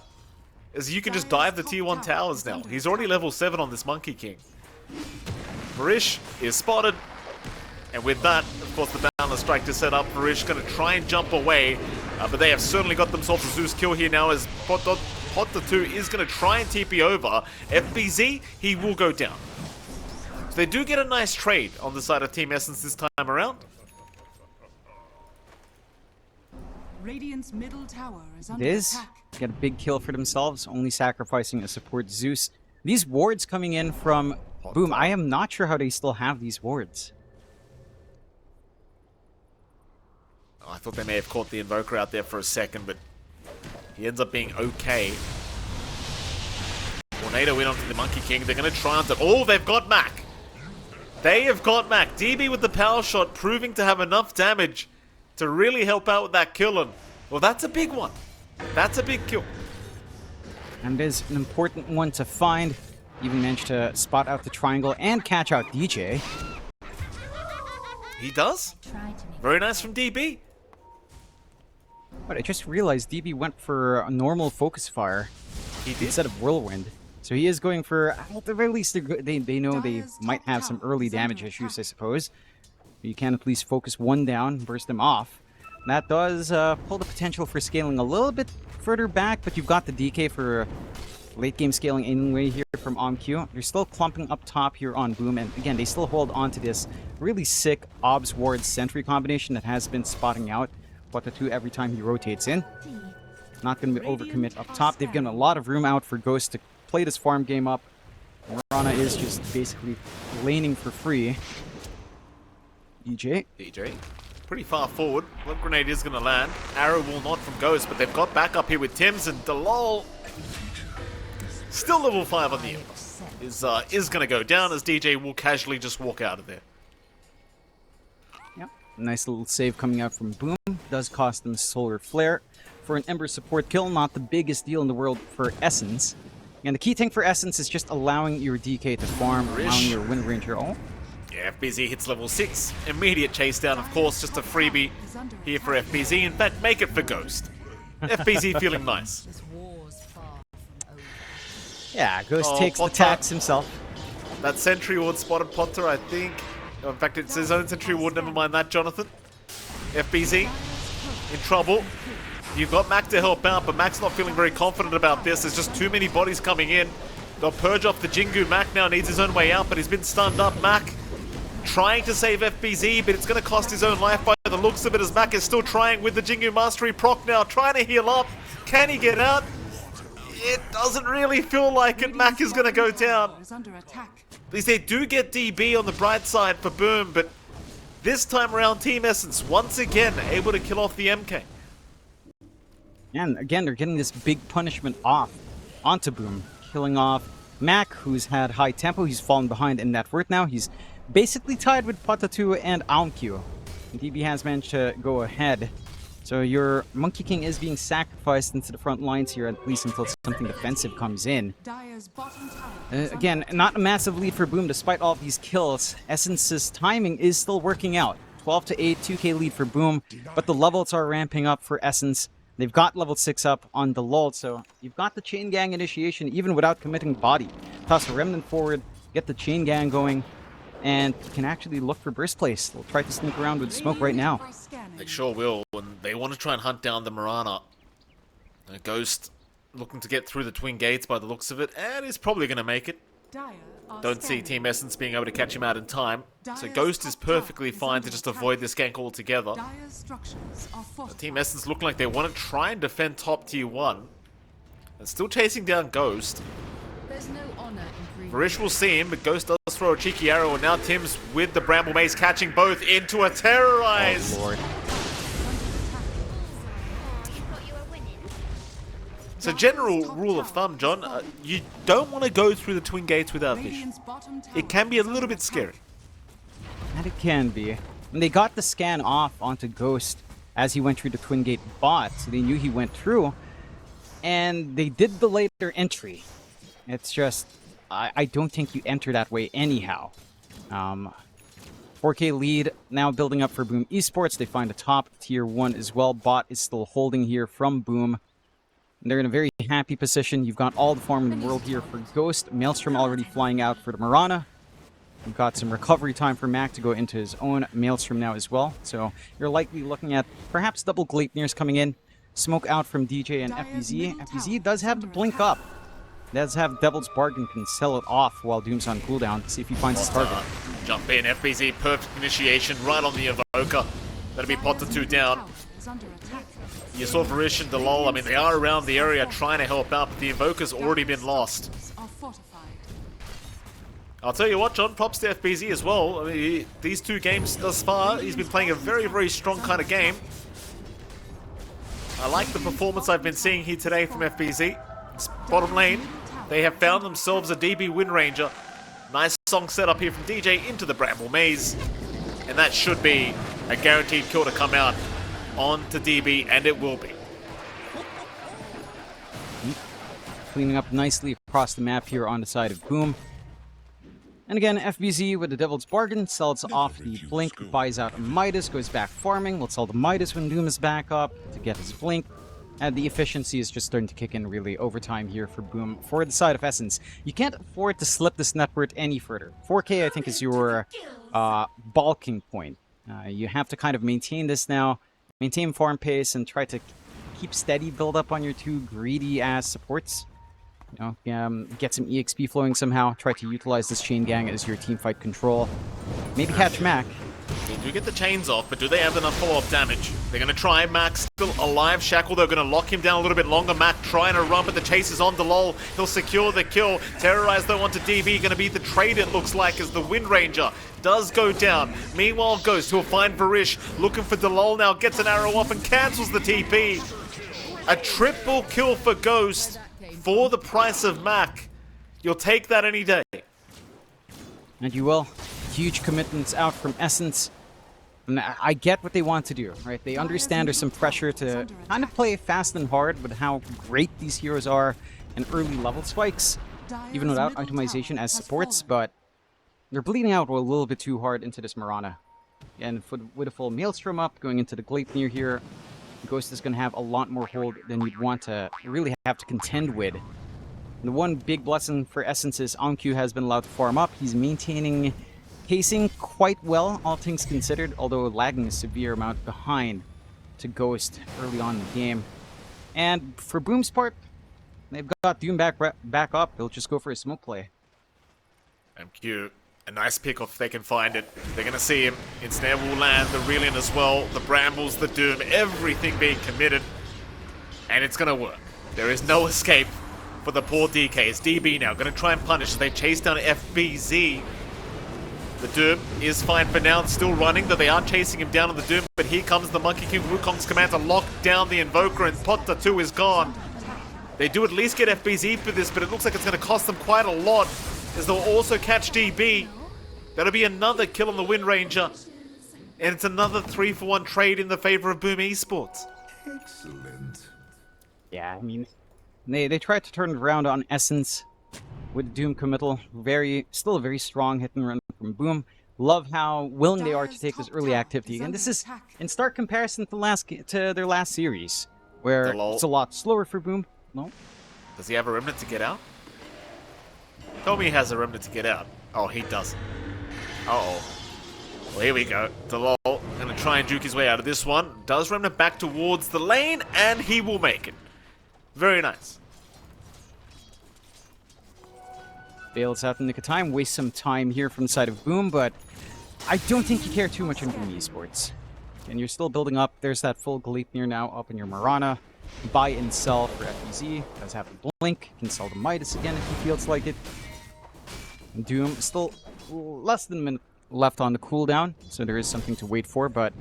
As you can just dive the tier 1 towers now. He's already level 7 on this Monkey King. Varish is spotted. And with that, of course, the Boundless Strike to set up. Varish going to try and jump away. But they have certainly got themselves a Zeus kill here now as Dota2 is going to try and TP over. FBZ, he will go down. So they do get a nice trade on the side of Team Essence this time around. Radiant's middle tower is It under is. attack. Get a big kill for themselves, only sacrificing a support Zeus. These wards coming in from Boom, I am not sure how they still have these wards. Oh, I thought they may have caught the Invoker out there for a second, but he ends up being okay. Tornado win onto the Monkey King. They're going to try onto... Oh, they've got Mac. They have got Mac. DB with the power shot, proving to have enough damage to really help out with that kill. And, well, that's a big one. That's a big kill. And it is an important one to find. Even managed to spot out the triangle and catch out DJ. He does. Try to make Very nice from DB. But I just realized DB went for a normal focus fire He did. instead of whirlwind. So he is going for, at the very least, they know they might have some early damage issues, I suppose. You can at least focus one down, burst them off. That does pull the potential for scaling a little bit further back, but you've got the DK for Late game scaling anyway here from OmQ. They're still clumping up top here on Boom, and again, they still hold on to this really sick Obs Ward Sentry combination that has been spotting out Dota2 every time he rotates in. Not going to overcommit up top. They've given a lot of room out for Ghost to play this farm game up. Marana is just basically laning for free. DJ. Pretty far forward. One grenade is going to land. Arrow will not from Ghost, but they've got back up here with Tims, and Delol, still level 5 on the Ember, is going to go down as DJ will casually just walk out of there. Yep. Nice little save coming out from Boom. Does cost them Solar Flare. For an Ember support kill, not the biggest deal in the world for Essence. And the key thing for Essence is just allowing your DK to farm, allowing your Wind Ranger. Oh. Yeah, FBZ hits level 6. Immediate chase down, of course, just a freebie here for FBZ. In fact, make it for Ghost. FBZ feeling nice. Yeah, Ghost takes the tax himself. That sentry ward spotted Potter, I think. In fact, it's his own sentry ward, never mind that, Jonathan. FBZ in trouble. You've got Mac to help out, but Mac's not feeling very confident about this. There's just too many bodies coming in. They'll purge off the Jingu. Mac now needs his own way out, but he's been stunned up. Mac trying to save FBZ, but it's going to cost his own life by the looks of it, as Mac is still trying with the Jingu Mastery proc now, trying to heal up. Can he get out? It doesn't really feel like it. Mac is going to go down. At least they do get DB on the bright side for Boom, but this time around, Team Essence once again able to kill off the MK. And again, they're getting this big punishment off onto Boom, killing off Mac, who's had high tempo. He's fallen behind in net worth now. He's basically tied with Dota2 and OmQ. DB has managed to go ahead. So your Monkey King is being sacrificed into the front lines here, at least until something defensive comes in. Again, not a massive lead for Boom despite all of these kills. Essence's timing is still working out. 12 to 8, 2k lead for Boom, but the levels are ramping up for Essence. They've got level 6 up on the Lord, so you've got the chain gang initiation even without committing body. Toss a remnant forward, get the chain gang going, and you can actually look for burst place. They'll try to sneak around with smoke right now. They sure will, and they want to try and hunt down the Marana. Ghost looking to get through the twin gates by the looks of it, and is probably going to make it. Don't see Team Essence being able to catch him out in time. So Ghost is perfectly fine to just avoid this gank altogether. Team Essence look like they want to try and defend top tier 1. And still chasing down Ghost. Varish will see him, but Ghost does throw a cheeky arrow, and now Tim's with the Bramble Mace catching both into a terrorize. Oh, Lord. So general rule of thumb, John, you don't want to go through the twin gates without vision. It can be a little bit scary. And it can be. And they got the scan off onto Ghost as he went through the twin gate bot, so they knew he went through. And they did the later entry. It's just, I don't think you enter that way anyhow. 4k lead now building up for Boom Esports. They find a top tier 1 as well. Bot is still holding here from Boom. They're in a very happy position. You've got all the farm in the world here for Ghost. Maelstrom already flying out for the Marana. You've got some recovery time for Mac to go into his own Maelstrom now as well. So you're likely looking at perhaps double Gleipnirs coming in. Smoke out from DJ and FBZ. FBZ does have the blink up. Does have Devil's Bargain, can sell it off while Doom's on cooldown. See if he finds his target. Jump in, FBZ, perfect initiation right on the Evoker. That'll be Dota2 down. You saw Varish and Delol, I mean, they are around the area trying to help out, but the Invoker's already been lost. I'll tell you what, John, props to FBZ as well. I mean, these 2 games thus far, he's been playing a very, very strong kind of game. I like the performance I've been seeing here today from FBZ. Bottom lane, they have found themselves a DB Wind Ranger. Nice song set up here from DJ into the Bramble Maze. And that should be a guaranteed kill to come out on to DB, and it will be. Cleaning up nicely across the map here on the side of Boom. And again, FBZ with the Devil's Bargain sells off the Blink, buys out a Midas, goes back farming. We'll sell the Midas when Doom is back up to get his Blink. And the efficiency is just starting to kick in really overtime here for Boom. For the side of Essence, you can't afford to slip this net worth any further. 4k, I think, is your bulking point. You have to kind of maintain this now. Maintain farm pace and try to keep steady build up on your 2 greedy-ass supports. Get some EXP flowing somehow. Try to utilize this chain gang as your team fight control. Maybe catch Mac. They do get the chains off, but do they have enough follow-up damage? They're going to try. Mac's still alive. Shackle, they're going to lock him down a little bit longer. Mac trying to run, but the chase is on Delol. He'll secure the kill. Terrorize, though, onto DB. Going to be the trade, it looks like, as the Wind Ranger does go down. Meanwhile, Ghost, who'll find Varish, looking for Delol now, gets an arrow off and cancels the TP. A triple kill for Ghost for the price of Mac. You'll take that any day. And you will. Huge commitments out from Essence. And I get what they want to do, right? They understand there's some pressure to kind of play fast and hard with how great these heroes are and early level spikes, even without itemization as supports, but they're bleeding out a little bit too hard into this Mirana. And with a full Maelstrom up, going into the Gleipnir here, Ghost is going to have a lot more hold than you'd want to really have to contend with. And the one big blessing for Essence is OnQ has been allowed to farm up. He's maintaining pacing quite well, all things considered, although lagging a severe amount behind to Ghost early on in the game. And for Boom's part, they've got Doom back up. They'll just go for a smoke play. MQ, a nice pick if they can find it. They're going to see him. Ensnare will land, the Reeling as well, the Brambles, the Doom, everything being committed. And it's going to work. There is no escape for the poor DKs. DB now going to try and punish. They chase down FBZ. The Doom is fine for now, still running, though they are chasing him down on the Doom. But here comes the Monkey King Wukong's command to lock down the Invoker, and Dota2 is gone. They do at least get FBZ for this, but it looks like it's going to cost them quite a lot, as they'll also catch DB. That'll be another kill on the Wind Ranger. And it's another 3-for-1 trade in the favor of Boom Esports. Excellent. Yeah, I mean, they tried to turn it around on Essence with Doom committal. Still a very strong hit and run from Boom. Love how willing they are to take this early activity. And this is in stark comparison to their last series, where it's a lot slower for Boom. No? Does he have a remnant to get out? Tell me he has a remnant to get out. Oh, he doesn't. Uh-oh. Well, here we go. Delol gonna try and juke his way out of this one. Does remnant back towards the lane, and he will make it. Very nice. Bails out in the nick of time, waste some time here from the side of Boom, but I don't think you care too much on Boom Esports. And you're still building up. There's that full Gleipnir now up in your Mirana. Buy and sell for FBZ. Does have the blink. Can sell the Midas again if he feels like it. And Doom still less than a minute left on the cooldown, so there is something to wait for, but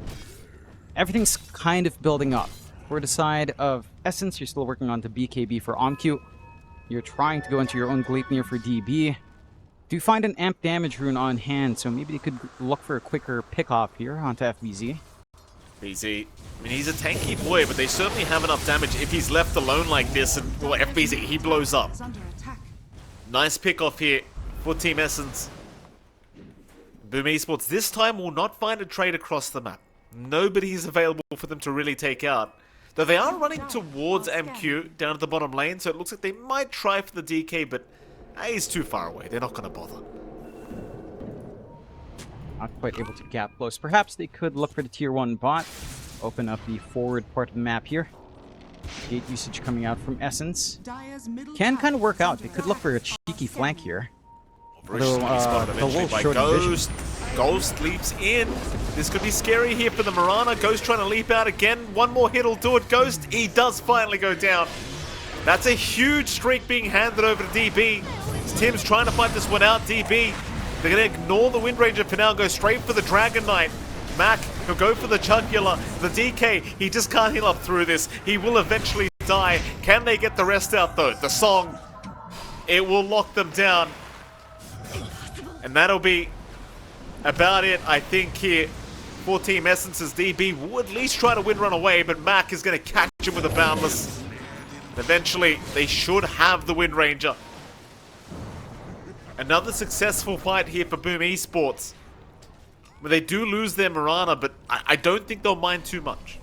everything's kind of building up. For the side of Essence, you're still working on the BKB for OnQ. You're trying to go into your own Gleipnir for DB. Do you find an amp damage rune on hand, so maybe you could look for a quicker pick-off here onto FBZ. FBZ, I mean, he's a tanky boy, but they certainly have enough damage if he's left alone like this, and, well, FBZ, he blows up. Nice pick-off here for Team Essence. Boom Esports this time will not find a trade across the map. Nobody is available for them to really take out. Though they are running towards MQ down at the bottom lane, so it looks like they might try for the DK, but he's too far away. They're not going to bother. Not quite able to gap close. Perhaps they could look for the tier 1 bot. Open up the forward part of the map here. Gate usage coming out from Essence. Can kind of work out. They could look for a cheeky flank here. Although, Eventually by Ghost. Ghost leaps in. This could be scary here for the Mirana. Ghost trying to leap out again. One more hit will do it. Ghost, he does finally go down. That's a huge streak being handed over to DB. Tim's trying to fight this one out. DB, they're going to ignore the Wind Ranger for now. Go straight for the Dragon Knight. Mac, he'll go for the Jugular. The DK, he just can't heal up through this. He will eventually die. Can they get the rest out though? The song, it will lock them down. And that'll be about it, I think, here for Team Essence's DB. Will at least try to win run away, but Mac is going to catch him with a Boundless. Eventually, they should have the Wind Ranger. Another successful fight here for Boom Esports. But they do lose their Mirana, but I don't think they'll mind too much.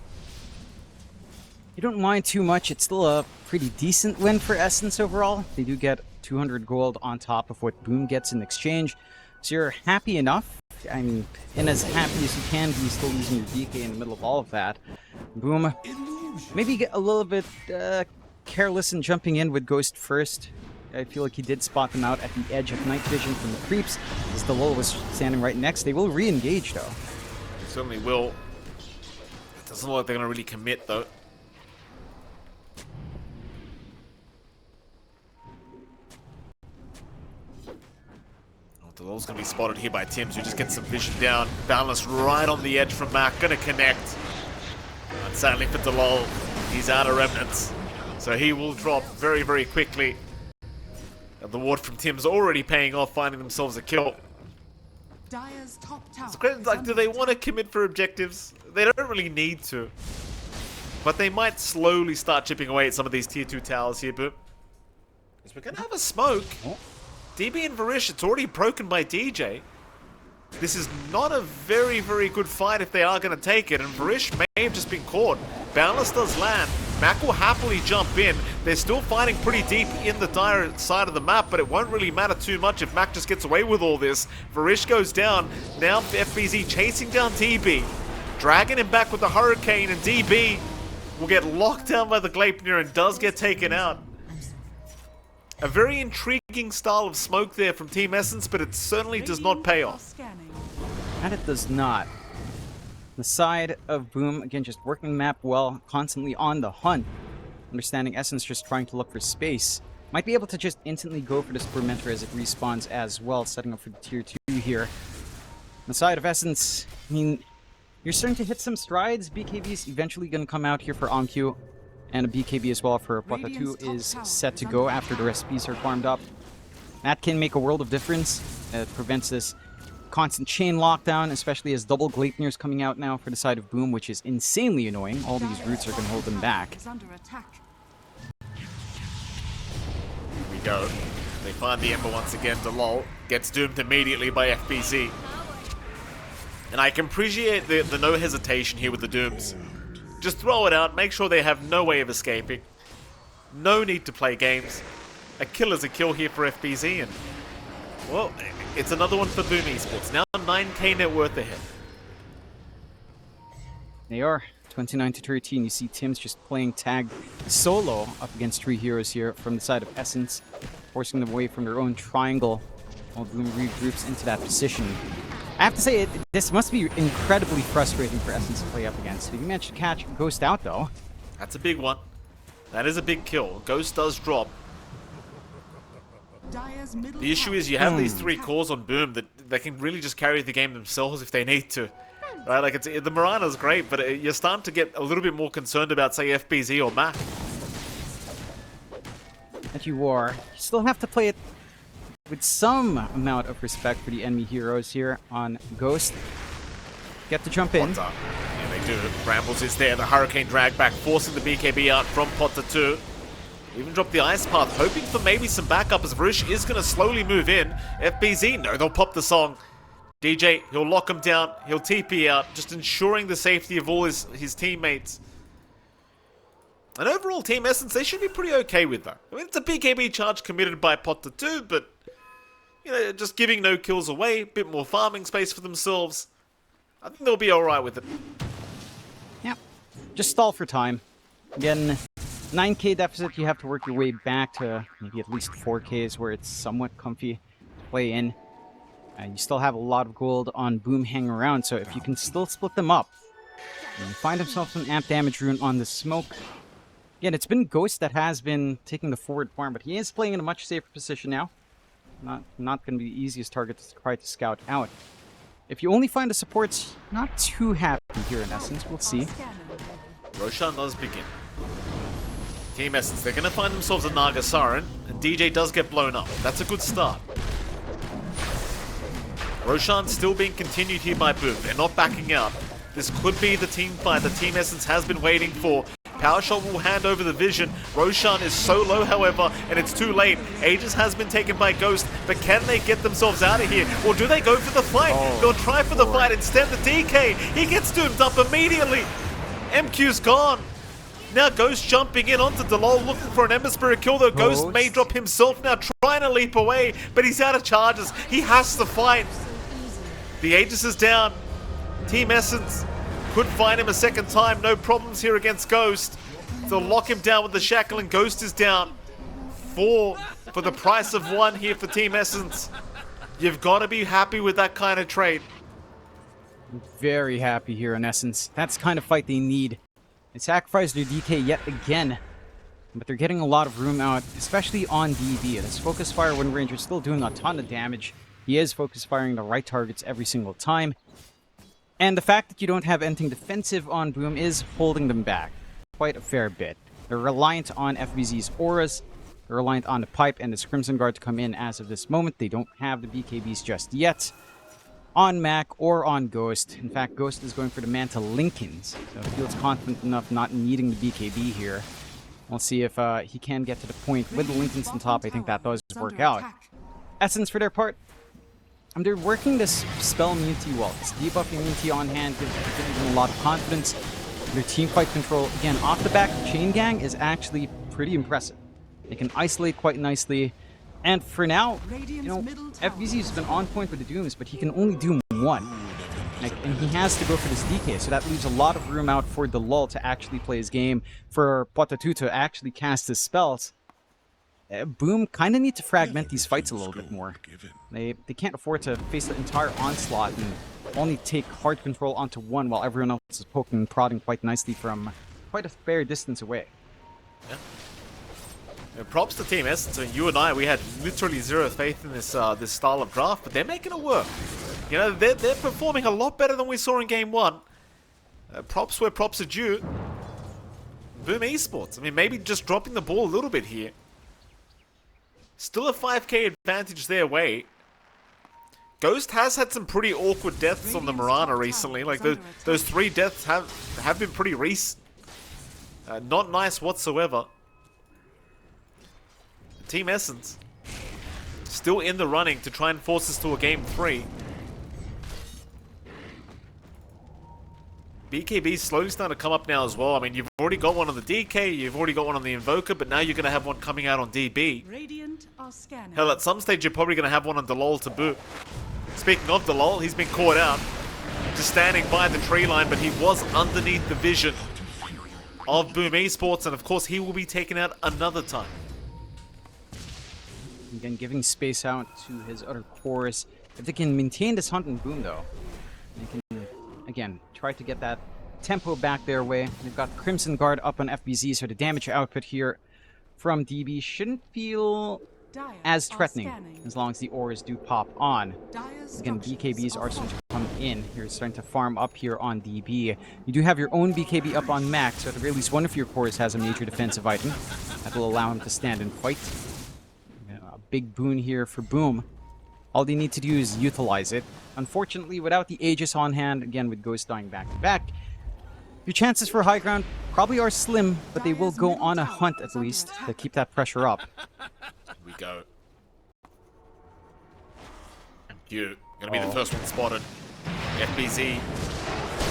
You don't mind too much. It's still a pretty decent win for Essence overall. They do get 200 gold on top of what Boom gets in exchange. So you're happy enough. I mean, and as happy as you can be still using your DK in the middle of all of that. Boom, maybe get a little bit careless in jumping in with Ghost first. I feel like he did spot them out at the edge of night vision from the creeps, as the Lul was standing right next. They will re-engage, though. They certainly will. It doesn't look like they're going to really commit, though. The Lul's going to be spotted here by Tims, who just gets some vision down. Boundless right on the edge from Mac. Going to connect. And sadly for Delol, he's out of remnants. So he will drop very, very quickly. And the ward from Tim's already paying off, finding themselves a kill. Dire's top tower. It's like, do they want to commit for objectives? They don't really need to. But they might slowly start chipping away at some of these tier 2 towers here, but... Because we're going to have a smoke. DB and Varish, it's already broken by DJ. This is not a very, very good fight if they are going to take it, and Varish may have just been caught. Boundless does land. Mac will happily jump in. They're still fighting pretty deep in the dire side of the map, but it won't really matter too much if Mac just gets away with all this. Varish goes down. Now FBZ chasing down DB. Dragging him back with the Hurricane, and DB will get locked down by the Gleipnir and does get taken out. A very intriguing style of smoke there from Team Essence, but it certainly does not pay off. And it does not. The side of Boom, again, just working the map well, constantly on the hunt. Understanding Essence just trying to look for space. Might be able to just instantly go for this Fermenter as it respawns as well, setting up for the tier 2 here. On the side of Essence, I mean, you're starting to hit some strides. BKB is eventually going to come out here for OnQ. And a BKB as well for Dota2 is set to go after the recipes are farmed up. That can make a world of difference. It prevents this constant chain lockdown, especially as double Gleipnir's coming out now for the side of Boom, which is insanely annoying. All these roots are going to hold them back. Here we go. They find the Ember once again. Delol gets doomed immediately by FBZ. And I can appreciate the no hesitation here with the dooms. Just throw it out, make sure they have no way of escaping. No need to play games. A kill is a kill here for FBZ, and, well, it's another one for Boom Esports. Now 9k net worth ahead. They are 29 to 13. You see Tim's just playing tag solo up against 3 heroes here from the side of Essence, forcing them away from their own triangle while Boom regroups into that position. I have to say, this must be incredibly frustrating for Essence to play up against. He managed to catch Ghost out, though. That's a big one. That is a big kill. Ghost does drop. The issue is you have these 3 cores on Boom that they can really just carry the game themselves if they need to. Right? Like, the Mirana's great, but you're starting to get a little bit more concerned about, say, FBZ or Mac. That you are. You still have to play it with some amount of respect for the enemy heroes here on Ghost. Get to jump in. Potter. Yeah, they do. Brambles is there. The Hurricane drag back, forcing the BKB out from Potter 2. Even drop the Ice Path, hoping for maybe some backup as Varish is going to slowly move in. FBZ, no, they'll pop the song. DJ, he'll lock him down. He'll TP out, just ensuring the safety of all his teammates. And overall, Team Essence, they should be pretty okay with that. I mean, it's a BKB charge committed by Potter 2, but you know, just giving no kills away, a bit more farming space for themselves. I think they'll be alright with it. Yep. Just stall for time. Again, 9k deficit, you have to work your way back to maybe at least 4ks where it's somewhat comfy to play in. You still have a lot of gold on Boom hanging around, so if you can still split them up. And find himself an amp damage rune on the smoke. Again, it's been Ghost that has been taking the forward farm, but he is playing in a much safer position now. Not going to be the easiest target to try to scout out. If you only find the supports, not too happy here in Essence. We'll see. Roshan does begin. Team Essence, they're going to find themselves a Naga Siren, and DJ does get blown up. That's a good start. Roshan still being continued here by Boom. They're not backing out. This could be the team fight that Team Essence has been waiting for. Power Shot will hand over the vision. Roshan is so low, however, and it's too late. Aegis has been taken by Ghost, but can they get themselves out of here? Or do they go for the fight? They'll try for the fight. Instead, the DK, he gets doomed up immediately. MQ's gone. Now Ghost jumping in onto Delol, looking for an Ember Spirit kill, though Ghost may drop himself now, trying to leap away, but he's out of charges. He has to fight. The Aegis is down. Team Essence could find him a second time. No problems here against Ghost. They'll lock him down with the shackle, and Ghost is down. 4 for the price of one here for Team Essence. You've got to be happy with that kind of trade. Very happy here in Essence. That's the kind of fight they need. They sacrificed their DK yet again, but they're getting a lot of room out, especially on DB. This Focus Fire Wind Ranger is still doing a ton of damage. He is focus firing the right targets every single time. And the fact that you don't have anything defensive on Boom is holding them back quite a fair bit. They're reliant on FBZ's auras. They're reliant on the pipe and this Crimson Guard to come in as of this moment. They don't have the BKBs just yet on Mac or on Ghost. In fact, Ghost is going for the Manta Lincolns, so he feels confident enough not needing the BKB here. We'll see if he can get to the point with the Lincolns on top. I think that does work out. Essence, for their part, they're working this spell immunity wall. This debuff immunity on hand gives them a lot of confidence. Their team fight control, again, off the back, Chain Gang is actually pretty impressive. They can isolate quite nicely. And for now, you know, FBZ has been on point with the Dooms, but he can only do one. And he has to go for this DK, so that leaves a lot of room out for the Lull to actually play his game, for Dota2 to actually cast his spells. Boom kind of need to fragment these fights a little bit more. They can't afford to face the entire onslaught and only take hard control onto one while everyone else is poking and prodding quite nicely from quite a fair distance away. Yeah. Props to Team Essence. I mean, you and I, we had literally zero faith in this this style of draft, but they're making it work. You know, they're performing a lot better than we saw in Game 1. Props where props are due. Boom Esports. I mean, maybe just dropping the ball a little bit here. Still a 5k advantage their way. Ghost has had some pretty awkward deaths on the Mirana recently. Like, those 3 deaths have been pretty recent. Not nice whatsoever. Team Essence still in the running to try and force us to a Game 3. BKB's slowly starting to come up now as well. I mean, you've already got one on the DK, you've already got one on the Invoker, but now you're going to have one coming out on DB. Radiant are scanning. Hell, at some stage you're probably going to have one on Delol to boot. Speaking of Delol, he's been caught out. Just standing by the tree line, but he was underneath the vision of Boom Esports, and of course he will be taken out another time. Again, giving space out to his other cores. If they can maintain this hunt and Boom, though, they can, again, try to get that tempo back their way. They've got Crimson Guard up on FBZ, so the damage output here from DB shouldn't feel as threatening as long as the auras do pop on. Again, BKBs are starting to come in. You're starting to farm up here on DB. You do have your own BKB up on Max, so at the very least one of your cores has a major defensive item that will allow him to stand and fight. A big boon here for Boom. All they need to do is utilize it. Unfortunately, without the Aegis on hand, again with Ghost dying back to back, your chances for high ground probably are slim, but they will go on a hunt at least to keep that pressure up. Here we go. You gonna be the first one spotted. FBZ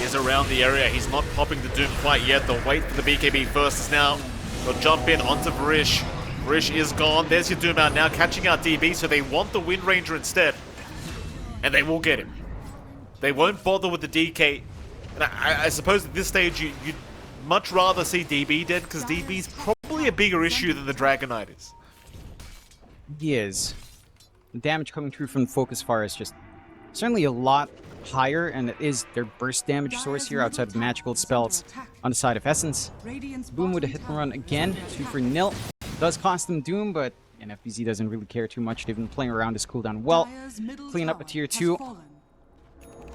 is around the area. He's not popping the Doom quite yet. They'll wait for the BKB first. Now they'll jump in onto Varish. Varish is gone. There's your Doom out now, catching out DB, so they want the Wind Ranger instead. And they will get him. They won't bother with the DK. And I suppose at this stage you'd much rather see DB dead, because DB's probably a bigger issue than the Dragon Knight is. He is. The damage coming through from the Focus Fire is just certainly a lot higher, and it is their burst damage source here outside of magical spells on the side of Essence. Boom with a hit and run again, 2 for nil. Does cost them Doom, but FBZ doesn't really care too much. They've been playing around this cooldown well. Clean up a tier 2.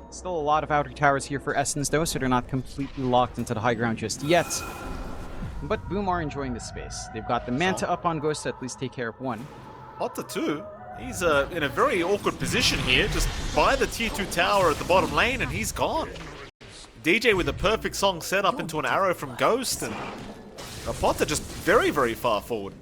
Still a lot of outer towers here for Essence though, so they're not completely locked into the high ground just yet. But Boom are enjoying this space. They've got the Manta up on Ghost to at least take care of one. Dota2, he's in a very awkward position here, just by the tier 2 tower at the bottom lane, and he's gone. DJ with a perfect song set up into an arrow from Ghost, and Potter just very, very far forward.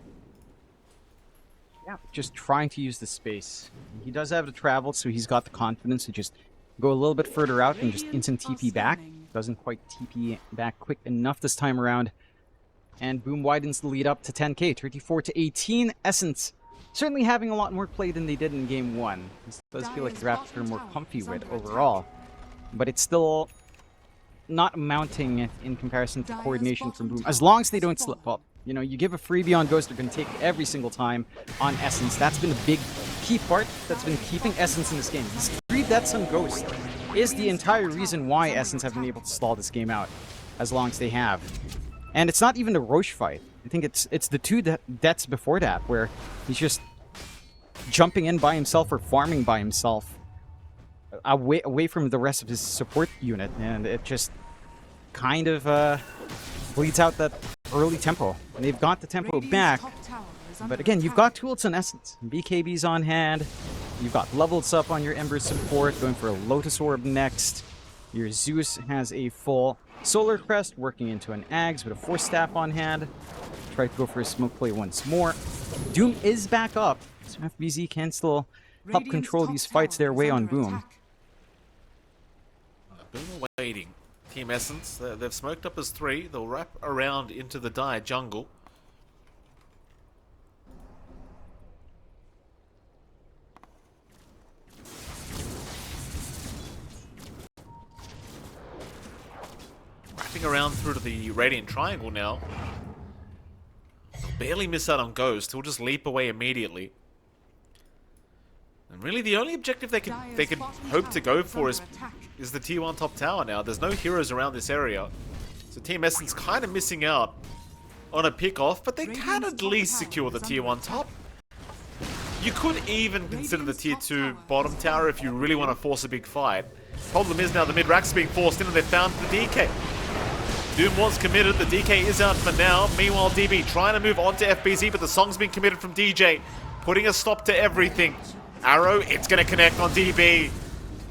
Yeah, just trying to use the space. He does have the travel, so he's got the confidence to just go a little bit further out and just instant TP back. Doesn't quite TP back quick enough this time around. And Boom widens the lead up to 10k, 34 to 18. Essence certainly having a lot more play than they did in Game 1. This does feel like the Raptors are more comfy with overall. But it's still not amounting in comparison to coordination from Boom. As long as they don't slip up. You know, you give a freebie on Ghost, they're going to take it every single time on Essence. That's been a big key part that's been keeping Essence in this game. These 3 deaths on Ghost is the entire reason why Essence have been able to stall this game out as long as they have. And it's not even the Roche fight. I think it's the 2 deaths before that where he's just jumping in by himself or farming by himself away from the rest of his support unit, and it just kind of bleeds out that early tempo. And they've got the tempo back, but again, you've got tools on Essence. BKB's on hand, you've got levels up on your Ember support, going for a Lotus Orb next. Your Zeus has a full Solar Crest, working into an Ags with a Force Staff on hand. Try to go for a smoke play once more. Doom is back up, so FBZ can still help control these fights their way on Boom. Boom waiting. Team Essence, they've smoked up as 3. They'll wrap around into the Dire jungle. Wrapping around through to the Radiant Triangle now. They'll barely miss out on Ghost. He'll just leap away immediately. And really, the only objective they can hope to go for is the tier 1 top tower now. There's no heroes around this area. So Team Essence kind of missing out on a pick-off, but they can at least secure the tier 1 top. You could even consider the tier 2 bottom tower if you really want to force a big fight. Problem is now the mid-rack's being forced in and they've found the DK. Doom was committed, the DK is out for now. Meanwhile, DB trying to move on to FBZ, but the song's been committed from DJ, putting a stop to everything. Arrow, it's going to connect on DB.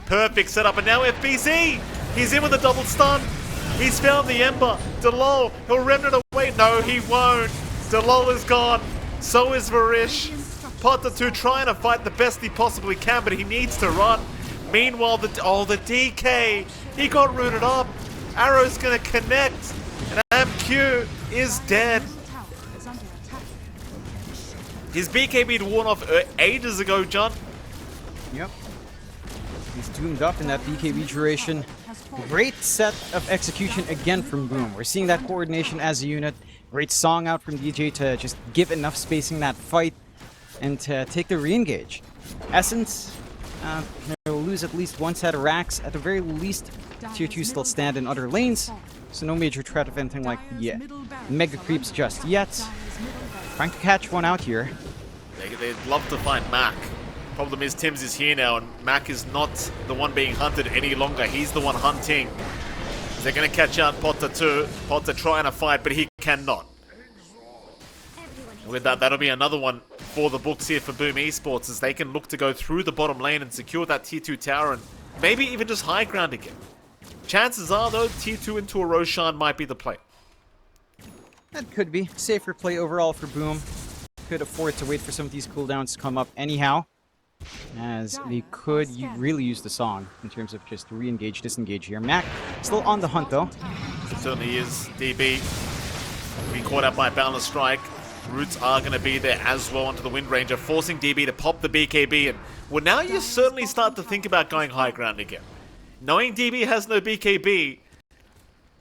Perfect setup, and now FBZ! He's in with a double stun. He's found the Ember. Delol, he'll remnant away. No, he won't. Delol is gone. So is Varish. Dota2 trying to fight the best he possibly can, but he needs to run. Meanwhile, the DK, he got rooted up. Arrow's going to connect, and AMQ is dead. His BKB'd worn off ages ago, John. Yep. He's doomed up in that BKB duration. Great set of execution again from Boom. We're seeing that coordination as a unit. Great song out from DJ to just give enough spacing that fight and to take the re-engage. Essence will lose at least 1 set of racks. At the very least, tier 2 still stand in other lanes, so no major threat of anything like the mega creeps just yet. Trying to catch one out here. They'd love to find Mac. Problem is Tim's is here now, and Mac is not the one being hunted any longer. He's the one hunting. They're going to catch out Dota2. Dota trying to fight, but he cannot. With that, that'll be another one for the books here for Boom Esports, as they can look to go through the bottom lane and secure that tier 2 tower and maybe even just high ground again. Chances are, though, tier 2 into a Roshan might be the play. That could be. Safer play overall for Boom. Could afford to wait for some of these cooldowns to come up anyhow, as they could really use the song in terms of just re-engage, disengage here. Mac still on the hunt, though. It certainly is. DB being caught out by Boundless Strike. Roots are going to be there as well onto the Wind Ranger, forcing DB to pop the BKB. And well, now you certainly start to think about going high ground again. Knowing DB has no BKB,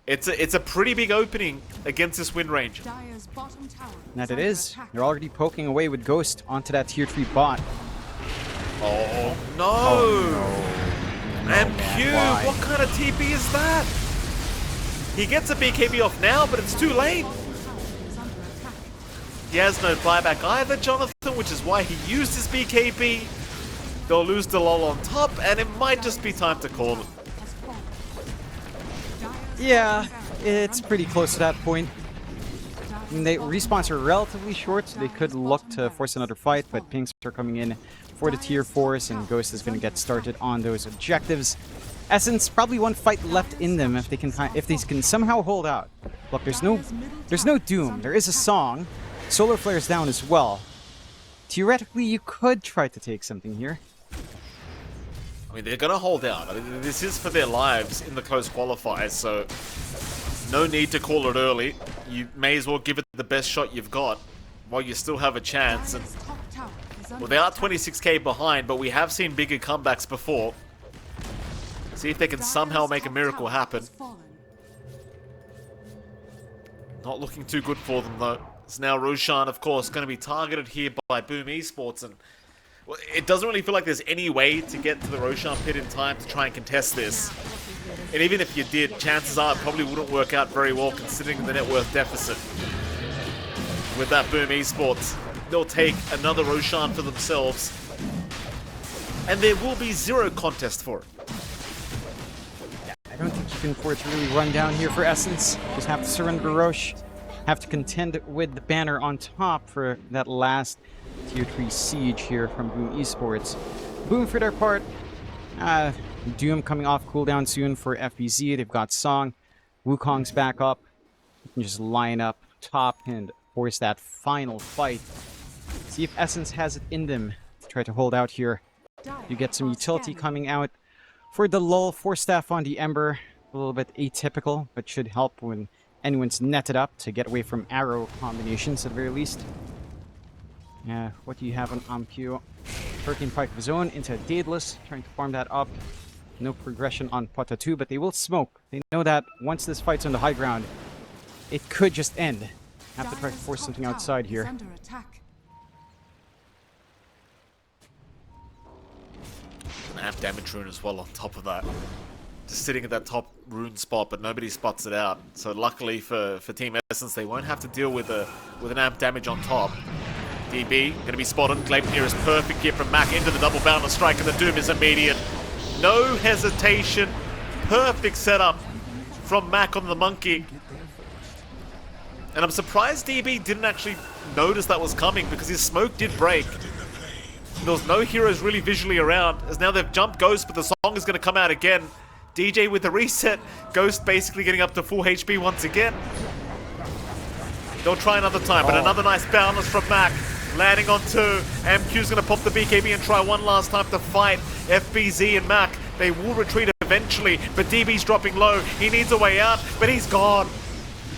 it's a pretty big opening against this Wind Ranger. That it is. They're already poking away with Ghost onto that tier 3 bot. Oh no! Oh, no. MQ, what kind of TP is that? He gets a BKB off now, but it's too late. He has no buyback either, Jonathan, which is why he used his BKB. They'll lose Delol on top, and it might just be time to call it. Yeah, it's pretty close to that point. And they respawns are relatively short, so they could look to force another fight, but pings are coming in for the tier 4s, and Ghost is going to get started on those objectives. Essence, probably 1 fight left in them if they can somehow hold out. Look, there's no Doom. There is a song. Solar Flare's down as well. Theoretically, you could try to take something here. I mean, they're going to hold out. I mean, this is for their lives in the close qualifiers, so no need to call it early. You may as well give it the best shot you've got while you still have a chance. And, well, they are 26k behind, but we have seen bigger comebacks before. See if they can somehow make a miracle happen. Not looking too good for them, though. So now Roshan, of course, going to be targeted here by Boom Esports, and well, it doesn't really feel like there's any way to get to the Roshan pit in time to try and contest this. And even if you did, chances are it probably wouldn't work out very well considering the net worth deficit. With that Boom Esports, they'll take another Roshan for themselves. And there will be zero contest for it. I don't think you can afford to really run down here for Essence. Just have to surrender Roche. Have to contend with the banner on top for that last Tier 3 siege here from Boom Esports. Boom, for their part, Doom coming off cooldown soon for FBZ. They've got Song. Wukong's back up. You can just line up top and force that final fight. See if Essence has it in them to try to hold out here. You get some utility coming out for the lull. 4 staff on the Ember. A little bit atypical, but should help when anyone's netted up to get away from arrow combinations at the very least. What do you have on Ampu? Hurricane Pike of his own into a Daedalus, trying to farm that up. No progression on Dota2, but they will smoke. They know that once this fight's on the high ground, it could just end. Have to try to force something outside here. Under attack. An amp damage rune as well on top of that. Just sitting at that top rune spot, but nobody spots it out. So luckily for Team Essence, they won't have to deal with an amp damage on top. DB going to be spotted. Gleipnir is perfect here from Mac into the double boundless strike, and the doom is immediate. No hesitation. Perfect setup from Mac on the monkey. And I'm surprised DB didn't actually notice that was coming because his smoke did break. There was no heroes really visually around, as now they've jumped Ghost, but the song is going to come out again. DJ with the reset. Ghost basically getting up to full HP once again. They'll try another time, but another nice boundless from Mac. Landing on 2. MQ's going to pop the BKB and try one last time to fight FBZ and Mac. They will retreat eventually, but DB's dropping low. He needs a way out, but he's gone.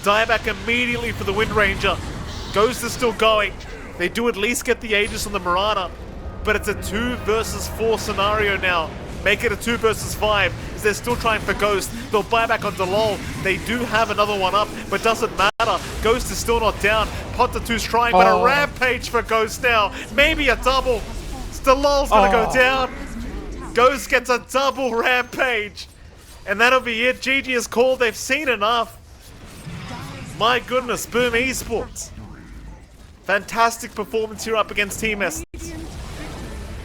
Dieback immediately for the Wind Ranger. Ghost is still going. They do at least get the Aegis on the Marana, but it's a 2 versus 4 scenario now. Make it a 2 versus 5, as they're still trying for Ghost. They'll buy back on Delol. They do have another one up, but doesn't matter. Ghost is still not down. Dota2's trying, but a rampage for Ghost now. Maybe a double. Delol's gonna go down. Ghost gets a double rampage. And that'll be it. GG is called. They've seen enough. My goodness, Boom Esports. Fantastic performance here up against Team Essence.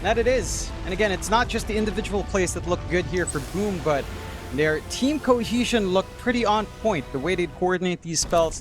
That it is. And again, it's not just the individual plays that look good here for Boom, but their team cohesion looked pretty on point. The way they'd coordinate these spells,